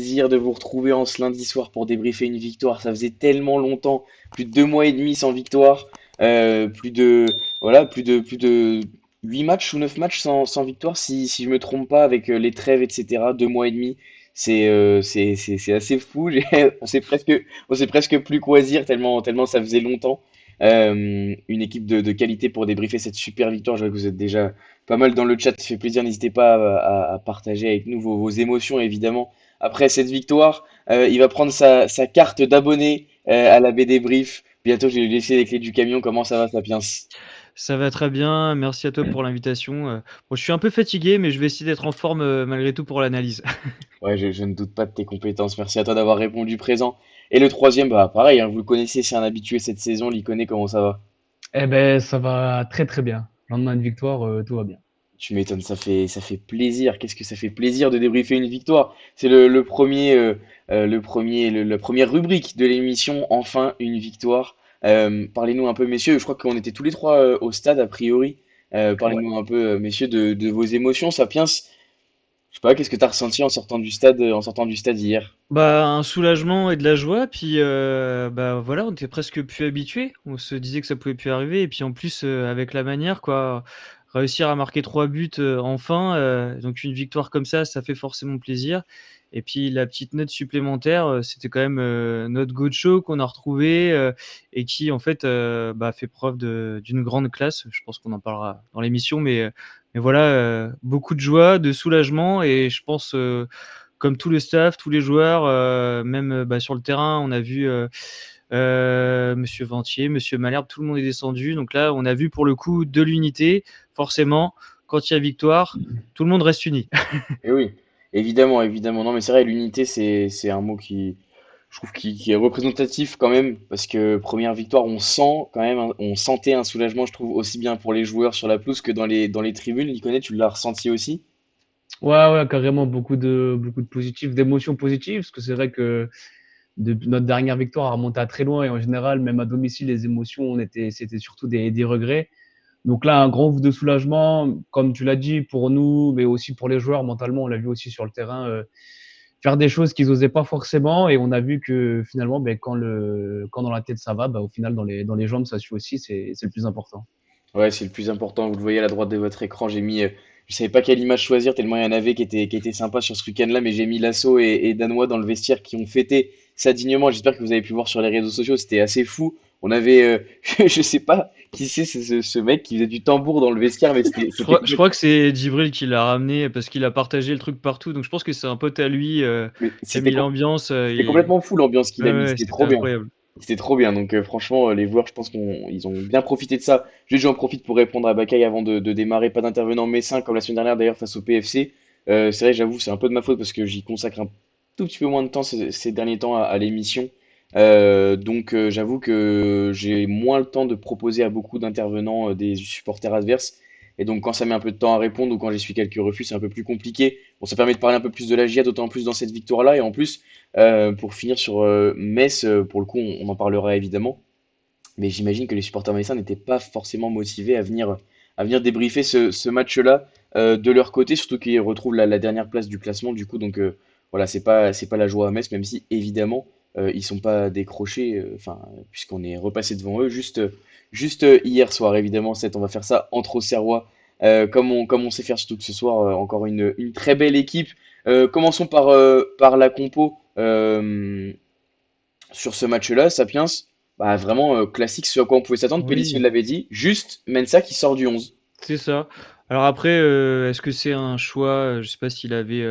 plaisir de vous retrouver en ce lundi soir pour débriefer une victoire. Ça faisait tellement longtemps, plus de 2 mois et demi sans victoire, plus de 8 matchs ou 9 matchs sans victoire, si je me trompe pas, avec les trêves, etc. 2 mois et demi, c'est assez fou. On sait presque plus quoi dire tellement ça faisait longtemps. Une équipe de qualité pour débriefer cette super victoire. Je vois que vous êtes déjà pas mal dans le chat, ça fait plaisir. N'hésitez pas à partager avec nous vos émotions, évidemment. Après cette victoire, il va prendre sa carte d'abonné à la BD Brief. Bientôt, je vais lui laisser les clés du camion. Comment ça va, Sapiens? Ça va très bien, merci à toi pour l'invitation. Bon, je suis un peu fatigué, mais je vais essayer d'être en forme, malgré tout pour l'analyse. Ouais, je ne doute pas de tes compétences. Merci à toi d'avoir répondu présent. Et le troisième, bah pareil, hein, vous le connaissez, c'est un habitué cette saison. Il connaît comment ça va. Eh ben, ça va très très bien. Lendemain de victoire, tout va bien. Tu m'étonnes, ça fait plaisir. Qu'est-ce que ça fait plaisir de débriefer une victoire. C'est la première rubrique de l'émission. Enfin, une victoire. Parlez-nous un peu, messieurs. Je crois qu'on était tous les trois au stade, a priori. Ouais. Parlez-nous un peu, messieurs, de vos émotions. Sapiens, je sais pas, qu'est-ce que tu as ressenti en sortant du stade hier? Bah, un soulagement et de la joie, puis, bah, voilà, on était presque plus habitués. On se disait que ça pouvait plus arriver et puis en plus, avec la manière quoi, réussir à marquer 3 buts, enfin, donc une victoire comme ça fait forcément plaisir et puis la petite note supplémentaire, c'était quand même, notre Gaucho qu'on a retrouvé, et qui en fait, bah, fait preuve d'une grande classe. Je pense qu'on en parlera dans l'émission mais voilà, beaucoup de joie, de soulagement et je pense, comme tout le staff, tous les joueurs, même, bah, sur le terrain, on a vu, monsieur Ventier, monsieur Malherbe, tout le monde est descendu. Donc là, on a vu pour le coup de l'unité. Forcément, quand il y a victoire, tout le monde reste uni. Eh oui, évidemment, évidemment. Non, mais c'est vrai, l'unité, c'est un mot je trouve, qui est représentatif quand même, parce que première victoire, on sent quand même, on sentait un soulagement, je trouve, aussi bien pour les joueurs sur la pelouse que dans les tribunes. Liconet, tu l'as ressenti aussi? Ouais, ouais, carrément, beaucoup de positifs, d'émotions positives, parce que c'est vrai que notre dernière victoire a remonté à très loin et en général, même à domicile, les émotions, c'était surtout des regrets. Donc là, un grand ouf de soulagement, comme tu l'as dit, pour nous, mais aussi pour les joueurs, mentalement, on l'a vu aussi sur le terrain, faire des choses qu'ils n'osaient pas forcément et on a vu que finalement, ben, quand dans la tête ça va, bah, au final, dans les jambes, ça suit aussi, c'est le plus important. Ouais, c'est le plus important. Vous le voyez à la droite de votre écran. Je savais pas quelle image choisir tellement il y en avait qui étaient sympas sur ce week-end-là, mais j'ai mis Lasso et Danois dans le vestiaire qui ont fêté ça dignement. J'espère que vous avez pu voir sur les réseaux sociaux. C'était assez fou. On avait, je sais pas qui c'est ce mec qui faisait du tambour dans le vestiaire, mais c'était Je c'était crois je complètement, crois que c'est Djibril qui l'a ramené parce qu'il a partagé le truc partout. Donc je pense que c'est un pote à lui, mais qui a c'était mis com- l'ambiance, c'était complètement fou l'ambiance qu'il ouais, a mis. ouais, C'était c'était trop bien. incroyable. C'était trop bien. Donc franchement, les joueurs, je pense qu'ils ont bien profité de ça. Juste, j'en profite pour répondre à Bakay avant de démarrer. Pas d'intervenant messin comme la semaine dernière d'ailleurs face au PFC. C'est vrai, j'avoue, c'est un peu de ma faute parce que j'y consacre un tout petit peu moins de temps ces derniers temps à l'émission. Donc j'avoue que j'ai moins le temps de proposer à beaucoup d'intervenants des supporters adverses. Et donc quand ça met un peu de temps à répondre ou quand j'essuie quelques refus, c'est un peu plus compliqué. Bon, ça permet de parler un peu plus de la GIA, d'autant plus dans cette victoire-là. Et en plus, pour finir sur Metz, pour le coup, on en parlera évidemment. Mais j'imagine que les supporters messins n'étaient pas forcément motivés à venir débriefer ce match-là de leur côté, surtout qu'ils retrouvent la dernière place du classement. Du coup, donc voilà, c'est pas la joie à Metz, même si évidemment ils sont pas décrochés, enfin, puisqu'on est repassé devant eux juste hier soir. Évidemment, on va faire ça entre Auxerrois, comme on sait faire, surtout que ce soir, encore une très belle équipe. Commençons par la compo. Sur ce match-là, Sapiens, bah, vraiment classique, ce à quoi on pouvait s'attendre. Pélissier Oui. l'avait dit, juste Mensa qui sort du 11. C'est ça. Alors après, est-ce que c'est un choix? Je sais pas s'il avait,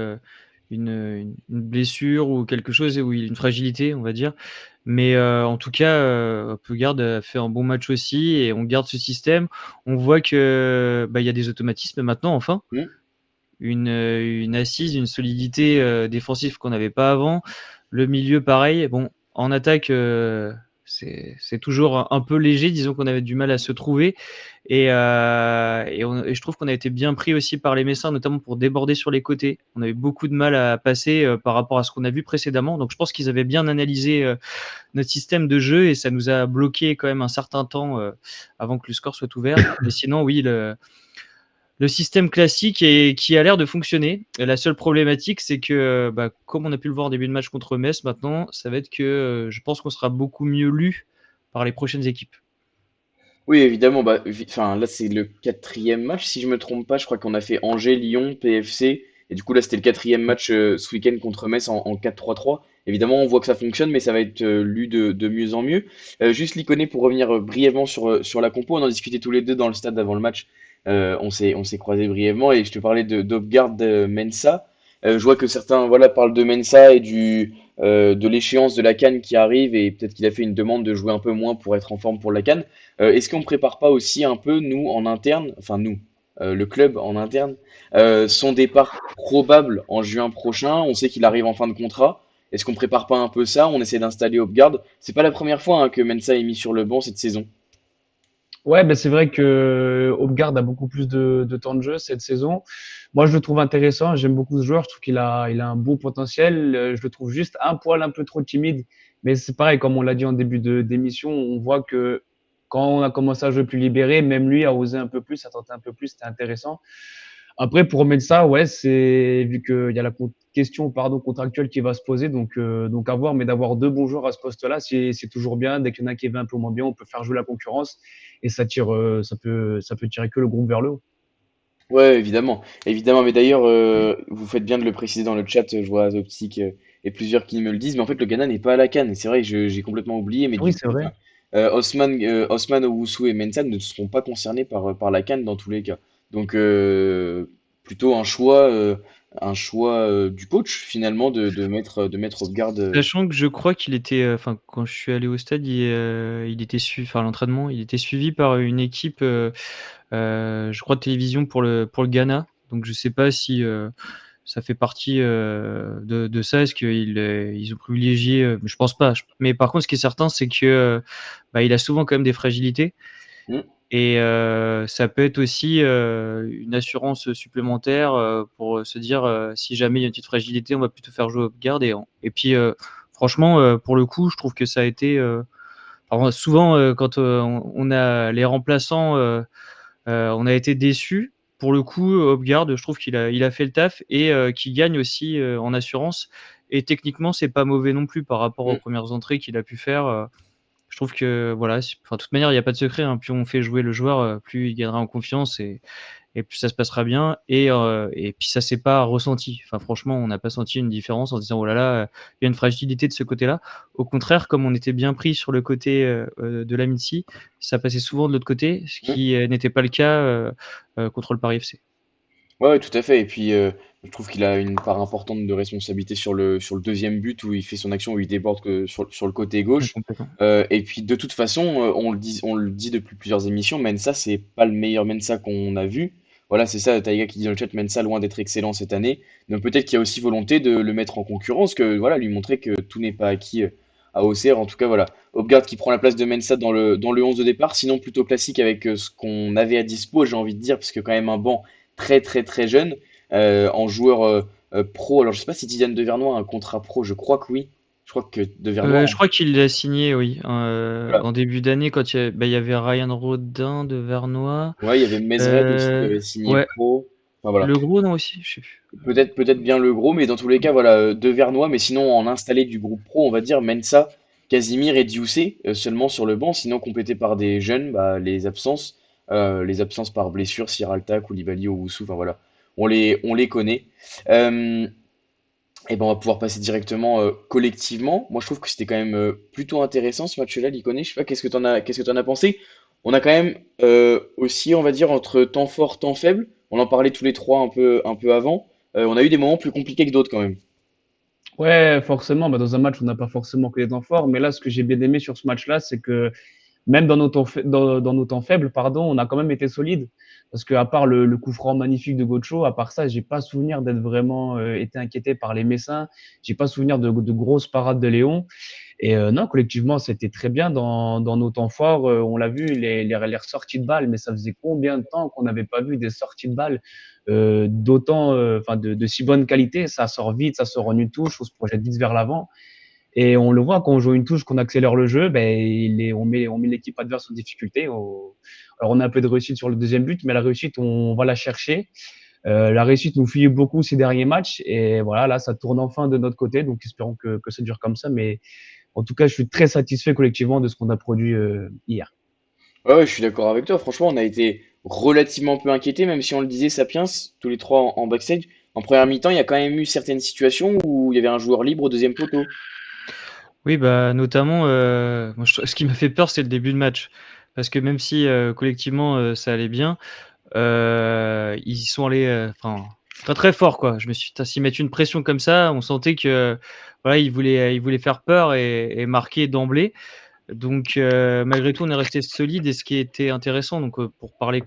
une blessure ou quelque chose ou une fragilité, on va dire. Mais, en tout cas, Peugeard a fait un bon match aussi et on garde ce système. On voit que, bah, il y a des automatismes maintenant enfin. Hmm. Une assise, une solidité, défensive qu'on n'avait pas avant. Le milieu pareil. Bon, en attaque, c'est toujours un peu léger. Disons qu'on avait du mal à se trouver et je trouve qu'on a été bien pris aussi par les Messins, notamment pour déborder sur les côtés. On avait beaucoup de mal à passer, par rapport à ce qu'on a vu précédemment. Donc je pense qu'ils avaient bien analysé, notre système de jeu et ça nous a bloqué quand même un certain temps, avant que le score soit ouvert. Mais sinon oui, le système classique et qui a l'air de fonctionner. Et la seule problématique, c'est que, bah, comme on a pu le voir en début de match contre Metz, maintenant, ça va être que je pense qu'on sera beaucoup mieux lu par les prochaines équipes. Oui, évidemment. Bah, enfin, là, c'est le quatrième match, si je me trompe pas. Je crois qu'on a fait Angers, Lyon, PFC. Et du coup, là, c'était le quatrième match ce week-end contre Metz en 4-3-3. Évidemment, on voit que ça fonctionne, mais ça va être lu de mieux en mieux. Juste l'Iconé, pour revenir brièvement sur la compo, on en discutait tous les deux dans le stade avant le match. On s'est croisés brièvement et je te parlais d'Odegaard, Mensa. Je vois que certains voilà, parlent de Mensa et de l'échéance de la CAN qui arrive et peut-être qu'il a fait une demande de jouer un peu moins pour être en forme pour la CAN. Est-ce qu'on prépare pas aussi un peu, nous, en interne, enfin nous, le club en interne, son départ probable en juin prochain? On sait qu'il arrive en fin de contrat. Est-ce qu'on prépare pas un peu ça? On essaie d'installer Hopgard. C'est pas la première fois hein, que Mensa est mis sur le banc cette saison. Ouais, ben c'est vrai que Hopgard a beaucoup plus de temps de jeu cette saison. Moi, je le trouve intéressant. J'aime beaucoup ce joueur. Je trouve qu'il a un beau potentiel. Je le trouve juste un poil un peu trop timide. Mais c'est pareil, comme on l'a dit en début d'émission, on voit que quand on a commencé à jouer plus libéré, même lui a osé un peu plus, a tenté un peu plus. C'était intéressant. Après, pour remettre ça, ouais, c'est vu qu'il y a la question pardon, contractuelle qui va se poser, donc à voir, mais d'avoir deux bons joueurs à ce poste-là, c'est toujours bien. Dès qu'il y en a qui va un peu moins bien, on peut faire jouer la concurrence et ça peut tirer que le groupe vers le haut. Ouais, évidemment, évidemment. Mais d'ailleurs, vous faites bien de le préciser dans le chat. Je vois Zoptic et plusieurs qui me le disent. Mais en fait, le Ghana n'est pas à la CAN. Et c'est vrai que j'ai complètement oublié. Mais Ah oui, du c'est coup, vrai. enfin, Osman Owusu et Mensah ne seront pas concernés par la CAN dans tous les cas. Donc, plutôt un choix du coach finalement de mettre Odegaard. Sachant que je crois qu'il était, enfin, quand je suis allé au stade, il était suivi, enfin, à l'entraînement, il était suivi par une équipe, je crois, de télévision pour le Ghana. Donc, je sais pas si ça fait partie de ça. Est-ce ils ont privilégié, je pense pas. Mais par contre, ce qui est certain, c'est que bah, il a souvent quand même des fragilités. Hmm, Et ça peut être aussi une assurance supplémentaire pour se dire si jamais il y a une petite fragilité, on va plutôt faire jouer Odegaard. Et puis, franchement, pour le coup, je trouve que ça a été. Alors, souvent, quand on a les remplaçants, on a été déçus. Pour le coup, Odegaard, je trouve qu'il a fait le taf et qu'il gagne aussi en assurance. Et techniquement, c'est pas mauvais non plus par rapport aux hmm. premières entrées qu'il a pu faire. Je trouve que voilà, enfin, de toute manière, il y a pas de secret, hein. Plus on fait jouer le joueur, plus il gagnera en confiance et plus ça se passera bien et puis ça s'est pas ressenti. Enfin franchement, on n'a pas senti une différence en se disant: «Oh là là, il y a une fragilité de ce côté-là». Au contraire, comme on était bien pris sur le côté, de l'Amitié, ça passait souvent de l'autre côté, ce Hmm. qui, n'était pas le cas, contre le Paris FC. Ouais, ouais, tout à fait. Et puis, je trouve qu'il a une part importante de responsabilité sur le deuxième but où il fait son action, où il déborde sur le côté Ouais, gauche. complètement. Et puis, de toute façon, on le dit depuis plusieurs émissions, Mensa, c'est pas le meilleur Mensa qu'on a vu. Voilà, c'est ça, Taïga qui dit dans le chat, Mensa loin d'être excellent cette année. Donc peut-être qu'il y a aussi volonté de le mettre en concurrence, que voilà, lui montrer que tout n'est pas acquis à Auxerre. En tout cas, voilà. Hopgard qui prend la place de Mensa dans le 11 de départ, sinon plutôt classique avec ce qu'on avait à dispo, j'ai envie de dire, parce que quand même un banc très très très jeune, en joueur pro. Alors je sais pas si Tidiane Devernois a un contrat pro, je crois que oui. Je crois que Devernois, Je crois qu'il l'a signé, oui, voilà. en début d'année quand il y avait Ryan Rodin de Vernois, Ouais, il y avait Mesred aussi qui avait signé ouais, pro. Enfin voilà. Le Gros, non, aussi? Je sais plus. Peut-être bien le gros, mais dans tous les cas, voilà, Devernois, mais sinon en installé du groupe pro, on va dire Mensa, Casimir et Dioussé seulement sur le banc, sinon complété par des jeunes, bah, les absences par blessure, Sierralta, Koulibaly, Owusu, enfin voilà, on les connaît. Euh, Et ben on va pouvoir passer directement collectivement. Moi je trouve que c'était quand même plutôt intéressant ce match-là, l'Iconé. Je sais pas qu'est-ce que t'en as pensé. On a quand même aussi, on va dire, entre temps fort, temps faible. On en parlait tous les trois un peu avant. On a eu des moments plus compliqués que d'autres quand même. Ouais, forcément, bah, dans un match, on n'a pas forcément que les temps forts, mais là, ce que j'ai bien aimé sur ce match-là, c'est que même dans nos temps faibles, pardon, on a quand même été solide. Parce que à part le coup franc magnifique de Gocho, à part ça, j'ai pas souvenir d'être vraiment été inquiété par les Messins. J'ai pas souvenir de grosses parades de Léon. Et non, collectivement, c'était très bien dans nos temps forts. On l'a vu, les ressorties de balles, mais ça faisait combien de temps qu'on n'avait pas vu des sorties de balles d'autant, enfin de si bonne qualité. Ça sort vite, ça sort en une touche, on se projette vite vers l'avant. Et on le voit quand on joue une touche, qu'on accélère le jeu, ben, on met l'équipe adverse en difficulté. Alors on a un peu de réussite sur le deuxième but, mais la réussite, on va la chercher. La réussite nous fuit beaucoup ces derniers matchs. Et voilà, là, ça tourne enfin de notre côté. Donc espérons que ça dure comme ça. Mais en tout cas, je suis très satisfait collectivement de ce qu'on a produit hier. Ouais, ouais, je suis d'accord avec toi. Franchement, on a été relativement peu inquiétés, même si on le disait, Sapiens, tous les trois en backstage. En première mi-temps, il y a quand même eu certaines situations où il y avait un joueur libre au deuxième poteau. Oui, bah, notamment, moi, ce qui m'a fait peur, c'est le début de match. Parce que même si collectivement ça allait bien, ils y sont allés enfin, très très fort, quoi. Je me suis dit, putain, s'ils mettent une pression comme ça, on sentait que voilà, ils voulaient faire peur et marquer d'emblée. Donc, malgré tout, on est resté solide et ce qui était intéressant, donc, pour parler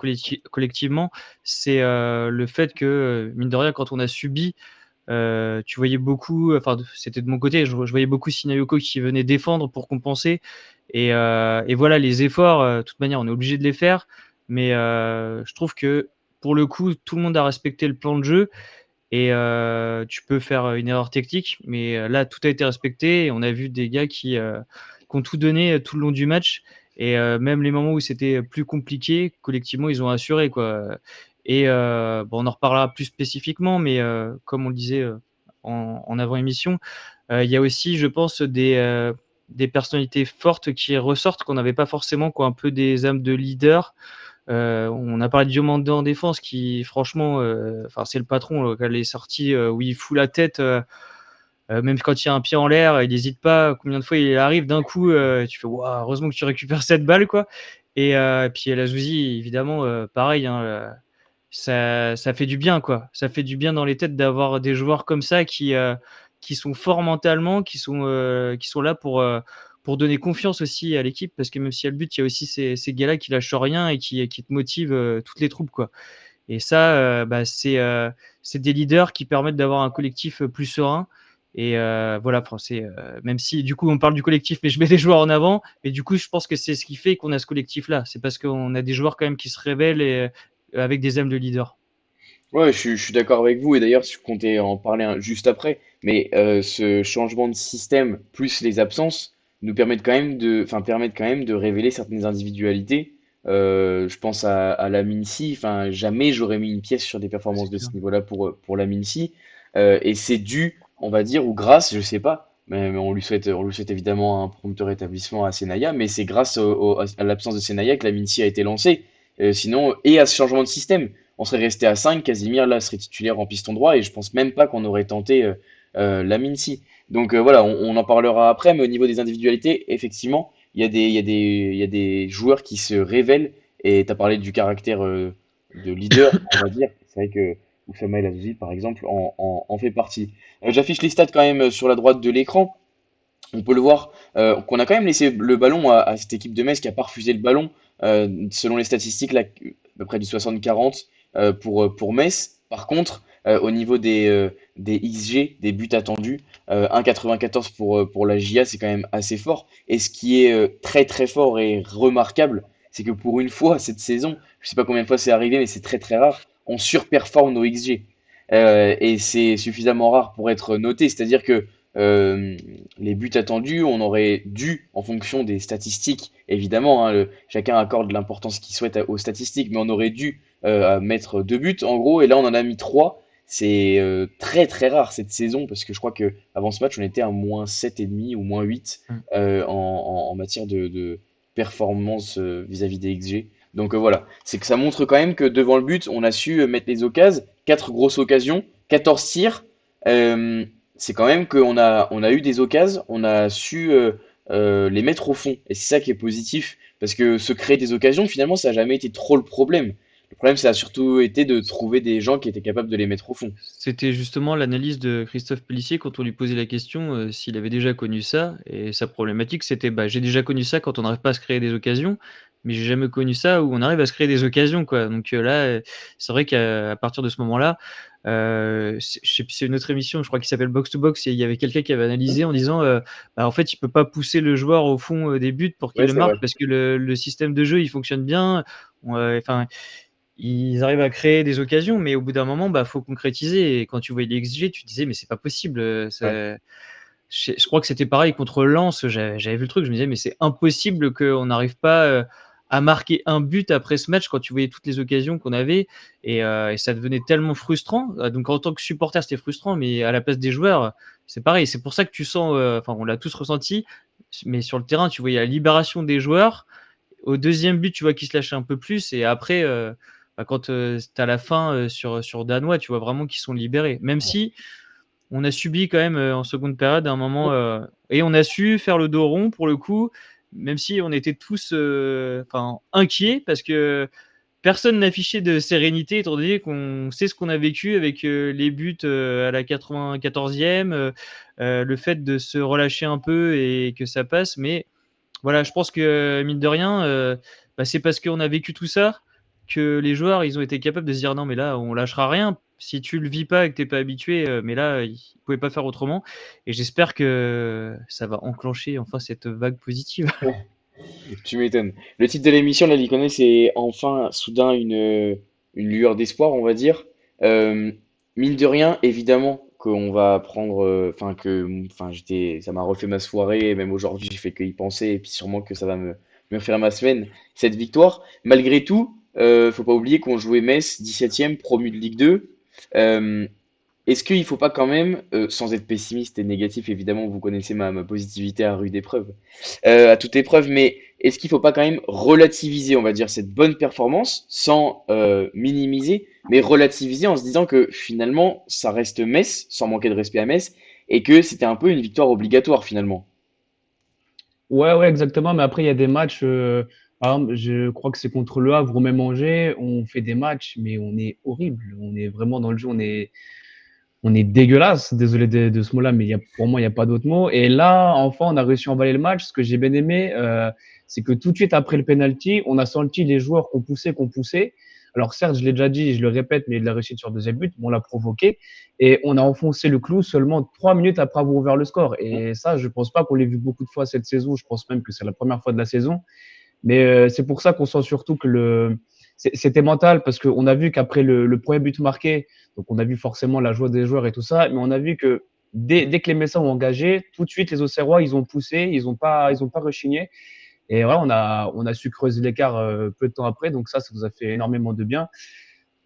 collectivement, c'est le fait que, mine de rien, quand on a subi, tu voyais beaucoup, enfin, c'était de mon côté, je voyais beaucoup Sinayoko qui venait défendre pour compenser et voilà, les efforts, de toute manière, on est obligé de les faire, mais je trouve que pour le coup, tout le monde a respecté le plan de jeu et tu peux faire une erreur technique, mais là, tout a été respecté et on a vu des gars qui ont tout donné, tout le long du match et même les moments où c'était plus compliqué, collectivement, ils ont assuré, quoi, et bon, on en reparlera plus spécifiquement, mais comme on le disait, en avant-émission, il y a aussi, je pense, des personnalités fortes qui ressortent, qu'on n'avait pas forcément, qui ont un peu des âmes de leader. On a parlé de Diomandé en défense qui franchement, enfin c'est le patron, quand il est sorti, où il fout la tête, même quand il y a un pied en l'air, il hésite pas. Combien de fois il arrive d'un coup, tu fais: «Waouh, heureusement que tu récupères cette balle, quoi», et puis El Azzouzi évidemment, pareil, hein, ça fait du bien, quoi. Ça fait du bien dans les têtes d'avoir des joueurs comme ça qui sont forts mentalement, qui sont là pour donner confiance aussi à l'équipe. Parce que même s'il y a le but, il y a aussi ces gars-là qui lâchent rien et qui te motivent, toutes les troupes, quoi. Et ça, bah, c'est des leaders qui permettent d'avoir un collectif, plus serein et voilà, enfin, même si du coup on parle du collectif, mais je mets des joueurs en avant, mais du coup je pense que c'est ce qui fait qu'on a ce collectif-là. C'est parce qu'on a des joueurs quand même qui se révèlent et avec des âmes de leader. Ouais, je suis d'accord avec vous, et d'ailleurs, je comptais en parler juste après, mais ce changement de système plus les absences nous permettent quand même de révéler certaines individualités. Je pense à la Mincy, enfin, jamais j'aurais mis une pièce sur des performances C'est de ce clair. niveau-là pour la Mincy, et c'est dû, on va dire, ou grâce, je sais pas, mais on lui souhaite évidemment un prompt rétablissement à Senaya, mais c'est grâce à l'absence de Senaya que la Mincy a été lancée. Sinon, et à ce changement de système on serait resté à 5. Casimir là serait titulaire en piston droit et je pense même pas qu'on aurait tenté Laminci. Donc voilà, on en parlera après, mais au niveau des individualités, effectivement, il y a des joueurs qui se révèlent et tu as parlé du caractère de leader, on va dire. C'est vrai que Oussama El Azzouzi, par exemple, en fait partie. J'affiche les stats quand même sur la droite de l'écran. On peut le voir qu'on a quand même laissé le ballon à cette équipe de Metz qui a pas refusé le ballon. Selon les statistiques, là, à peu près du 60-40 pour Metz. Par contre, au niveau des XG, des buts attendus, 1,94 pour la GIA, c'est quand même assez fort. Et ce qui est très très fort et remarquable, c'est que pour une fois cette saison, je sais pas combien de fois c'est arrivé, mais c'est très très rare, on surperforme nos XG. Et c'est suffisamment rare pour être noté, c'est-à-dire que euh, les buts attendus, on aurait dû, en fonction des statistiques, évidemment, hein, chacun accorde l'importance qu'il souhaite aux statistiques, mais on aurait dû mettre 2 buts en gros, et là on en a mis 3. C'est très très rare cette saison, parce que je crois que avant ce match, on était à moins 7,5 ou moins 8 Mmh. en matière de performance vis-à-vis des XG. Donc voilà, c'est que ça montre quand même que devant le but, on a su mettre les occasions, 4 grosses occasions, 14 tirs. Euh, c'est quand même on a eu des occasions, on a su les mettre au fond. Et c'est ça qui est positif, parce que se créer des occasions, finalement, ça n'a jamais été trop le problème. Le problème, ça a surtout été de trouver des gens qui étaient capables de les mettre au fond. C'était justement l'analyse de Christophe Pélissier quand on lui posait la question, s'il avait déjà connu ça et sa problématique c'était: «Bah, j'ai déjà connu ça quand on n'arrive pas à se créer des occasions, mais j'ai jamais connu ça où on arrive à se créer des occasions, quoi». Donc là, c'est vrai qu'à partir de ce moment-là, c'est je sais plus, c'est une autre émission, je crois qui s'appelle Box to Box et il y avait quelqu'un qui avait analysé en disant, bah, en fait, il peut pas pousser le joueur au fond, des buts pour qu'il Ouais, le c'est vrai. marque parce que le système de jeu, il fonctionne bien. Enfin, ils arrivent à créer des occasions, mais au bout d'un moment, bah, faut concrétiser et quand tu voyais les XG, tu te disais: «Mais c'est pas possible, Ouais. je crois que c'était pareil contre Lens, j'avais vu le truc, je me disais: «Mais c'est impossible qu'on n'arrive pas, à marquer un but après ce match», quand tu voyais toutes les occasions qu'on avait et ça devenait tellement frustrant. Donc en tant que supporter, c'était frustrant, mais à la place des joueurs, c'est pareil. C'est pour ça que tu sens, enfin on l'a tous ressenti, mais sur le terrain, tu voyais la libération des joueurs. Au deuxième but, tu vois qu'ils se lâchaient un peu plus et après, quand, tu as la fin, sur danois, tu vois vraiment qu'ils sont libérés. Même si on a subi quand même, en seconde période à un moment, et on a su faire le dos rond pour le coup, même si on était tous, enfin inquiets parce que personne n'affichait de sérénité étant donné qu'on sait ce qu'on a vécu avec, les buts, à la 94e, le fait de se relâcher un peu et que ça passe. Mais voilà, je pense que mine de rien, c'est parce qu'on a vécu tout ça que les joueurs, ils ont été capables de se dire: «Non, mais là, on lâchera rien». Si tu le vis pas et que tu es pas habitué, mais là, ils pouvaient pas faire autrement et j'espère que ça va enclencher enfin cette vague positive. Tu m'étonnes. Le titre de l'émission, là, l'Iconé, c'est enfin, soudain, une lueur d'espoir, on va dire. Euh, Mine de rien, évidemment, qu'on va prendre. Ça m'a refait ma soirée, et même aujourd'hui, j'ai fait que y penser, et puis sûrement que ça va me faire ma semaine, cette victoire. Malgré tout, faut pas oublier qu'on jouait Metz, 17e, promu de Ligue 2. Euh, Est-ce qu'il ne faut pas quand même, sans être pessimiste et négatif, évidemment, vous connaissez ma positivité à rude épreuve, à toute épreuve, mais est-ce qu'il ne faut pas quand même relativiser, on va dire, cette bonne performance, sans minimiser, mais relativiser en se disant que finalement, ça reste Metz, sans manquer de respect à Metz, et que c'était un peu une victoire obligatoire finalement. Ouais, ouais, exactement. Mais après, il y a des matchs, par exemple, je crois que c'est contre Le Havre ou même Angers, on fait des matchs, mais on est horrible. On est vraiment dans le jeu, on est dégueulasse. Désolé de ce mot-là, mais pour moi, il n'y a pas d'autre mot. Et là, enfin, on a réussi à emballer le match. Ce que j'ai bien aimé, c'est que tout de suite après le penalty, on a senti les joueurs qu'on poussait, qu'on poussait. Alors certes, je l'ai déjà dit, je le répète, mais de la réussite sur le deuxième but, on l'a provoqué et on a enfoncé le clou seulement 3 minutes après avoir ouvert le score. Et ça, je pense pas qu'on l'ait vu beaucoup de fois cette saison. Je pense même que c'est la première fois de la saison. Mais c'est pour ça qu'on sent surtout que c'était mental parce qu'on a vu qu'après le premier but marqué, donc on a vu forcément la joie des joueurs et tout ça, mais on a vu que dès que les Messins ont engagé, tout de suite les Auxerrois, ils ont poussé, ils ont pas rechigné. Et voilà, on a su creuser l'écart peu de temps après, donc ça nous a fait énormément de bien.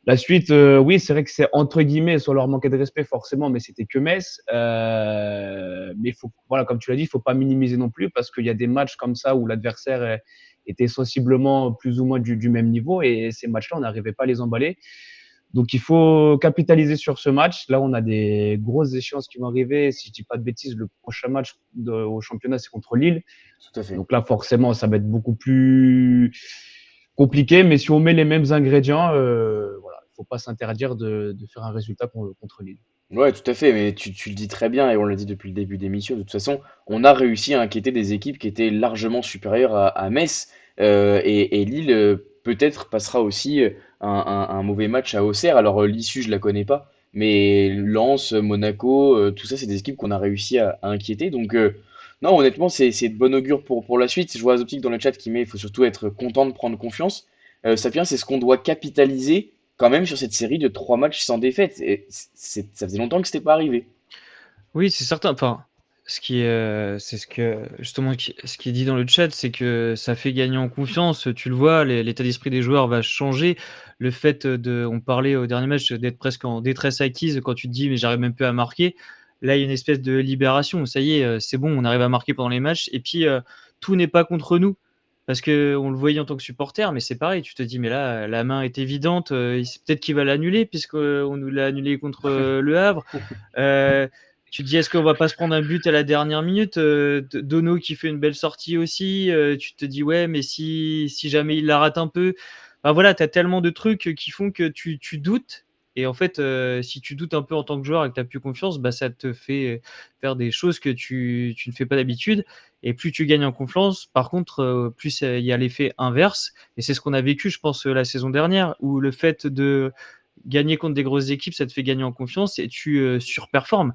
La suite, oui, c'est vrai que c'est entre guillemets sur leur manquer de respect forcément, mais c'était que Metz. Mais faut, voilà, comme tu l'as dit, il faut pas minimiser non plus parce qu'il y a des matchs comme ça où l'adversaire était sensiblement plus ou moins du même niveau et ces matchs-là, on n'arrivait pas à les emballer. Donc il faut capitaliser sur ce match. Là, on a des grosses échéances qui vont arriver. Si je dis pas de bêtises, le prochain match au championnat, c'est contre Lille. Tout à fait. Donc là, forcément, ça va être beaucoup plus compliqué. Mais si on met les mêmes ingrédients, voilà, il ne faut pas s'interdire de faire un résultat contre Lille. Ouais, tout à fait, mais tu le dis très bien et on l'a dit depuis le début d'émission. De toute façon, on a réussi à inquiéter des équipes qui étaient largement supérieures à Metz. Et Lille, peut-être, passera aussi un mauvais match à Auxerre. Alors, l'issue, je la connais pas, mais Lens, Monaco, tout ça, c'est des équipes qu'on a réussi à inquiéter. Donc, non, honnêtement, c'est de bon augure pour la suite. Je vois Azoptic dans le chat qui met il faut surtout être content de prendre confiance. Sapien, c'est ce qu'on doit capitaliser quand même sur cette série de 3 matchs sans défaite. Et ça faisait longtemps que c'était pas arrivé. Oui, c'est certain. Enfin, c'est ce que justement ce qui est dit dans le chat, c'est que ça fait gagner en confiance. Tu le vois, l'état d'esprit des joueurs va changer. Le fait on parlait au dernier match d'être presque en détresse acquise quand tu te dis mais j'arrive même plus à marquer. Là, il y a une espèce de libération. Ça y est, c'est bon, on arrive à marquer pendant les matchs. Et puis tout n'est pas contre nous. Parce que on le voyait en tant que supporter, mais c'est pareil, tu te dis, mais là, la main est évidente, peut-être qu'il va l'annuler, puisqu'on nous l'a annulé contre Le Havre. Euh, Tu te dis, est-ce qu'on va pas se prendre un but à la dernière minute? Dono qui fait une belle sortie aussi. Tu te dis, ouais, mais si jamais il la rate un peu. Enfin, voilà, tu as tellement de trucs qui font que tu doutes. Et en fait, si tu doutes un peu en tant que joueur et que tu n'as plus confiance, ça te fait faire des choses que tu ne fais pas d'habitude. Et plus tu gagnes en confiance, par contre, plus il y a l'effet inverse. Et c'est ce qu'on a vécu, je pense, la saison dernière, où le fait de gagner contre des grosses équipes, ça te fait gagner en confiance et tu surperformes.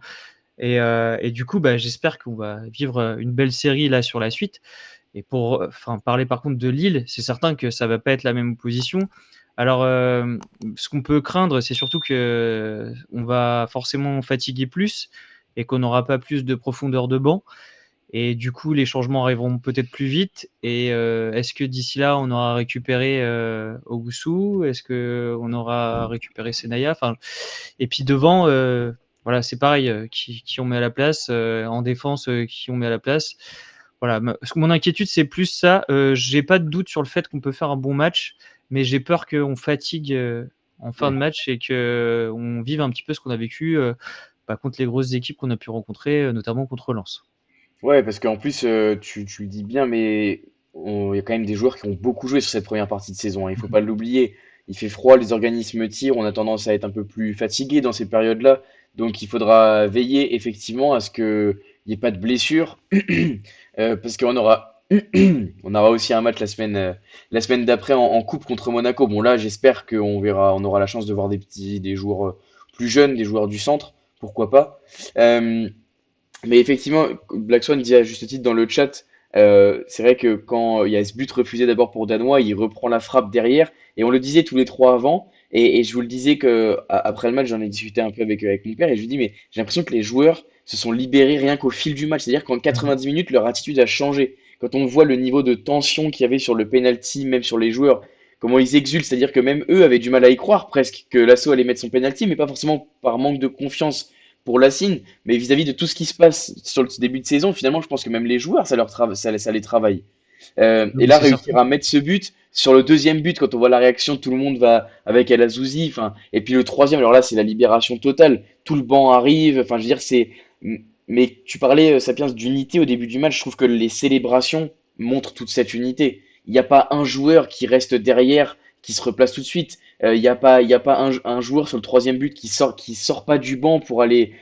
Et du coup, j'espère qu'on va vivre une belle série là sur la suite. Et pour parler par contre de Lille, c'est certain que ça va pas être la même opposition. Alors, ce qu'on peut craindre, c'est surtout que on va forcément fatiguer plus et qu'on n'aura pas plus de profondeur de banc. Et du coup, les changements arriveront peut-être plus vite. Et est-ce que d'ici là, on aura récupéré Owusu? Est-ce qu'on aura récupéré Senaya? Enfin, et puis devant, voilà, c'est pareil, qui on met à la place, en défense, qui on met à la place. Voilà, mon inquiétude, c'est plus ça. J'ai pas de doute sur le fait qu'on peut faire un bon match, mais j'ai peur qu'on fatigue en fin de Ouais. match et qu'on vive un petit peu ce qu'on a vécu contre les grosses équipes qu'on a pu rencontrer, notamment contre Lens. Ouais, parce qu'en plus, tu le dis bien, mais il y a quand même des joueurs qui ont beaucoup joué sur cette première partie de saison, hein, il faut pas l'oublier. Il fait froid, les organismes tirent, on a tendance à être un peu plus fatigué dans ces périodes-là. Donc il faudra veiller effectivement à ce qu'il n'y ait pas de blessures. Parce qu'on aura, on aura aussi un match la semaine d'après en coupe contre Monaco. Bon là, j'espère on aura la chance de voir des joueurs plus jeunes, des joueurs du centre, pourquoi pas. Euh, mais effectivement, Black Swan dit à juste titre dans le chat, c'est vrai que quand il y a ce but refusé d'abord pour Danois, il reprend la frappe derrière, et on le disait tous les trois avant, et je vous le disais après le match, j'en ai discuté un peu avec mon père, et je lui dis, mais j'ai l'impression que les joueurs se sont libérés rien qu'au fil du match, c'est-à-dire qu'en 90 minutes, leur attitude a changé. Quand on voit le niveau de tension qu'il y avait sur le penalty, même sur les joueurs, comment ils exultent, c'est-à-dire que même eux avaient du mal à y croire presque que l'assaut allait mettre son penalty, mais pas forcément par manque de confiance pour Lassine, mais vis-à-vis de tout ce qui se passe sur le début de saison, finalement, je pense que même les joueurs, ça les travaille. Non, Et mais là, c'est certain. réussir à mettre ce but, sur le deuxième but, quand on voit la réaction, tout le monde va avec El Azouzi, enfin, et puis le troisième, alors là, c'est la libération totale. Tout le banc arrive, enfin, je veux dire, mais tu parlais, Sapiens, d'unité au début du match, je trouve que les célébrations montrent toute cette unité. Il n'y a pas un joueur qui reste derrière, qui se replace tout de suite. Il y a pas un joueur sur le troisième but qui sort pas du banc pour aller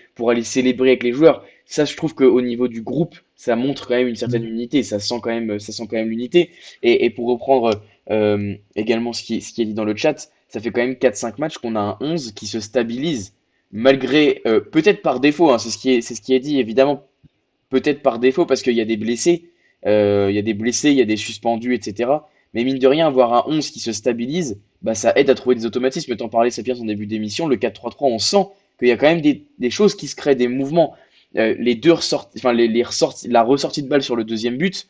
célébrer avec les joueurs. Ça, je trouve qu'au niveau du groupe, ça montre quand même une certaine Mm. unité. Ça sent quand même l'unité. Et pour reprendre également ce qui est dit dans le chat, ça fait quand même 4-5 matchs qu'on a un 11 qui se stabilise, malgré, peut-être par défaut, hein, c'est ce qui est dit, évidemment, peut-être par défaut parce qu'il y a des blessés, il y a des blessés, il y a des suspendus, etc. Mais mine de rien, avoir un 11 qui se stabilise, bah, ça aide à trouver des automatismes. T'en parlais, Sapiens, en début d'émission, le 4-3-3, on sent qu'il y a quand même des choses qui se créent, des mouvements. Les deux ressorties, enfin, la ressortie de balle sur le deuxième but,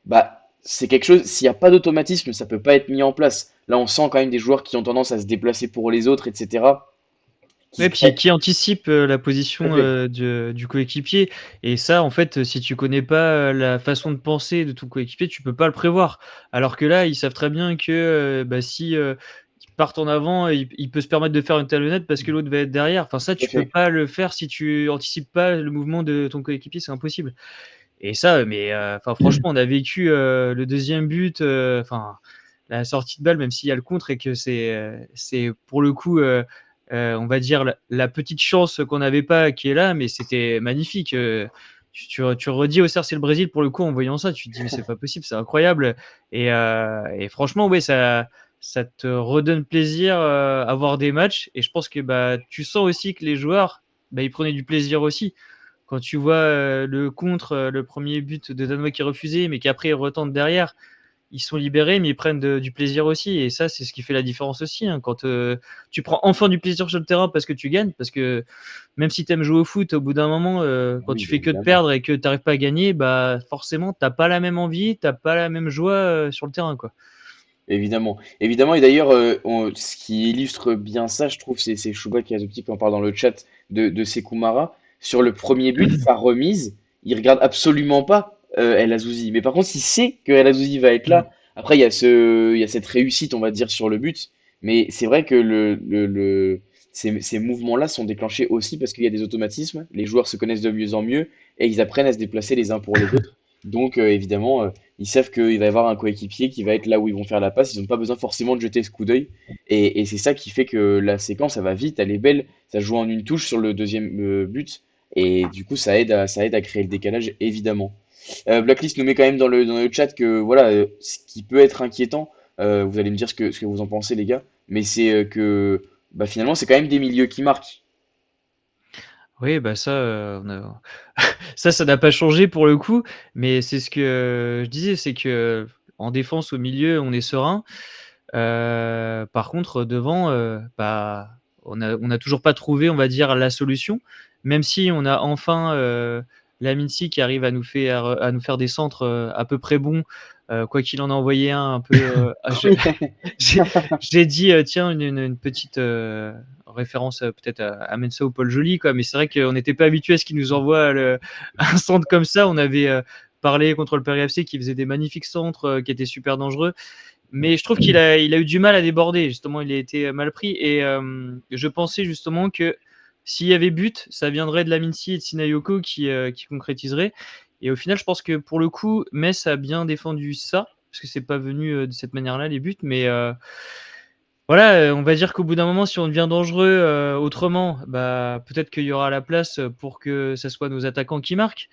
bah, c'est quelque chose, s'il n'y a pas d'automatisme, ça peut pas être mis en place. Là, on sent quand même des joueurs qui ont tendance à se déplacer pour les autres, etc. Qui Ouais, puis créent. qui anticipe la Tout à position fait. du coéquipier. Et ça, en fait, si tu connais pas la façon de penser de ton coéquipier, tu peux pas le prévoir. Alors que là, ils savent très bien que si ils partent en avant, il peut se permettre de faire une talonnette parce que l'autre va être derrière. Enfin, ça, Tout à tu peux fait. pas le faire si tu anticipes pas le mouvement de ton coéquipier, c'est impossible. Et ça, mais enfin, franchement, on a vécu le deuxième but, enfin, la sortie de balle, même s'il y a le contre et que c'est pour le coup, on va dire, la petite chance qu'on n'avait pas qui est là, mais c'était magnifique. Tu redis au cerf, c'est le Brésil pour le coup en voyant ça, tu te dis, mais c'est pas possible, c'est incroyable. Et franchement, ouais, ça te redonne plaisir à voir des matchs. Et je pense que bah, tu sens aussi que les joueurs, bah, ils prenaient du plaisir aussi. Quand tu vois le contre, le premier but de Danois qui est refusé, mais qu'après ils retentent derrière, ils sont libérés, mais ils prennent du plaisir aussi. Et ça, c'est ce qui fait la différence aussi, hein. Quand tu prends enfin du plaisir sur le terrain parce que tu gagnes, parce que même si tu aimes jouer au foot, au bout d'un moment, quand Oui, tu bien fais que de évidemment. perdre et que tu n'arrives pas à gagner, bah forcément, t'as pas la même envie, t'as pas la même joie sur le terrain, quoi. Évidemment. Évidemment, et d'ailleurs, ce qui illustre bien ça, je trouve, c'est Chouba qui en parle dans le chat de Sekou Mara. Sur le premier but, sa remise, il regarde absolument pas El Azouzi. Mais par contre, il sait que El Azouzi va être Mm. là. Après, il y a cette réussite, on va dire, sur le but. Mais c'est vrai que ces mouvements-là sont déclenchés aussi parce qu'il y a des automatismes. Les joueurs se connaissent de mieux en mieux et ils apprennent à se déplacer les uns pour les autres. Donc, évidemment, ils savent qu'il va y avoir un coéquipier qui va être là où ils vont faire la passe. Ils n'ont pas besoin forcément de jeter ce coup d'œil. Et c'est ça qui fait que la séquence, ça va vite, elle est belle. Ça joue en une touche sur le deuxième but. Et du coup, ça aide à créer le décalage, évidemment. Blacklist nous met quand même dans le chat que voilà, ce qui peut être inquiétant, vous allez me dire ce que vous en pensez, les gars, mais c'est que bah, finalement, c'est quand même des milieux qui marquent. Oui, bah ça, ça n'a pas changé pour le coup, mais c'est ce que je disais, c'est que en défense, au milieu, on est serein. Par contre, devant, bah, on a toujours pas trouvé, on va dire, la solution. Même si on a enfin Lamine Sy qui arrive à nous faire des centres à peu près bons, quoi qu'il en a envoyé un peu. J'ai j'ai dit tiens une petite référence peut-être à Mensa ou Paul Joly, quoi, mais c'est vrai qu'on n'était pas habitué à ce qu'il nous envoie un centre comme ça. On avait parlé contre le Paris FC qui faisait des magnifiques centres qui étaient super dangereux. Mais je trouve qu'il a eu du mal à déborder. Justement, il a été mal pris. Et je pensais justement que s'il y avait but, ça viendrait de Lamine Sy et de Sinayoko qui concrétiserait. Et au final, je pense que pour le coup, Metz a bien défendu ça, parce que c'est pas venu de cette manière-là, les buts. Mais voilà, on va dire qu'au bout d'un moment, si on devient dangereux autrement, bah, peut-être qu'il y aura la place pour que ça soit nos attaquants qui marquent.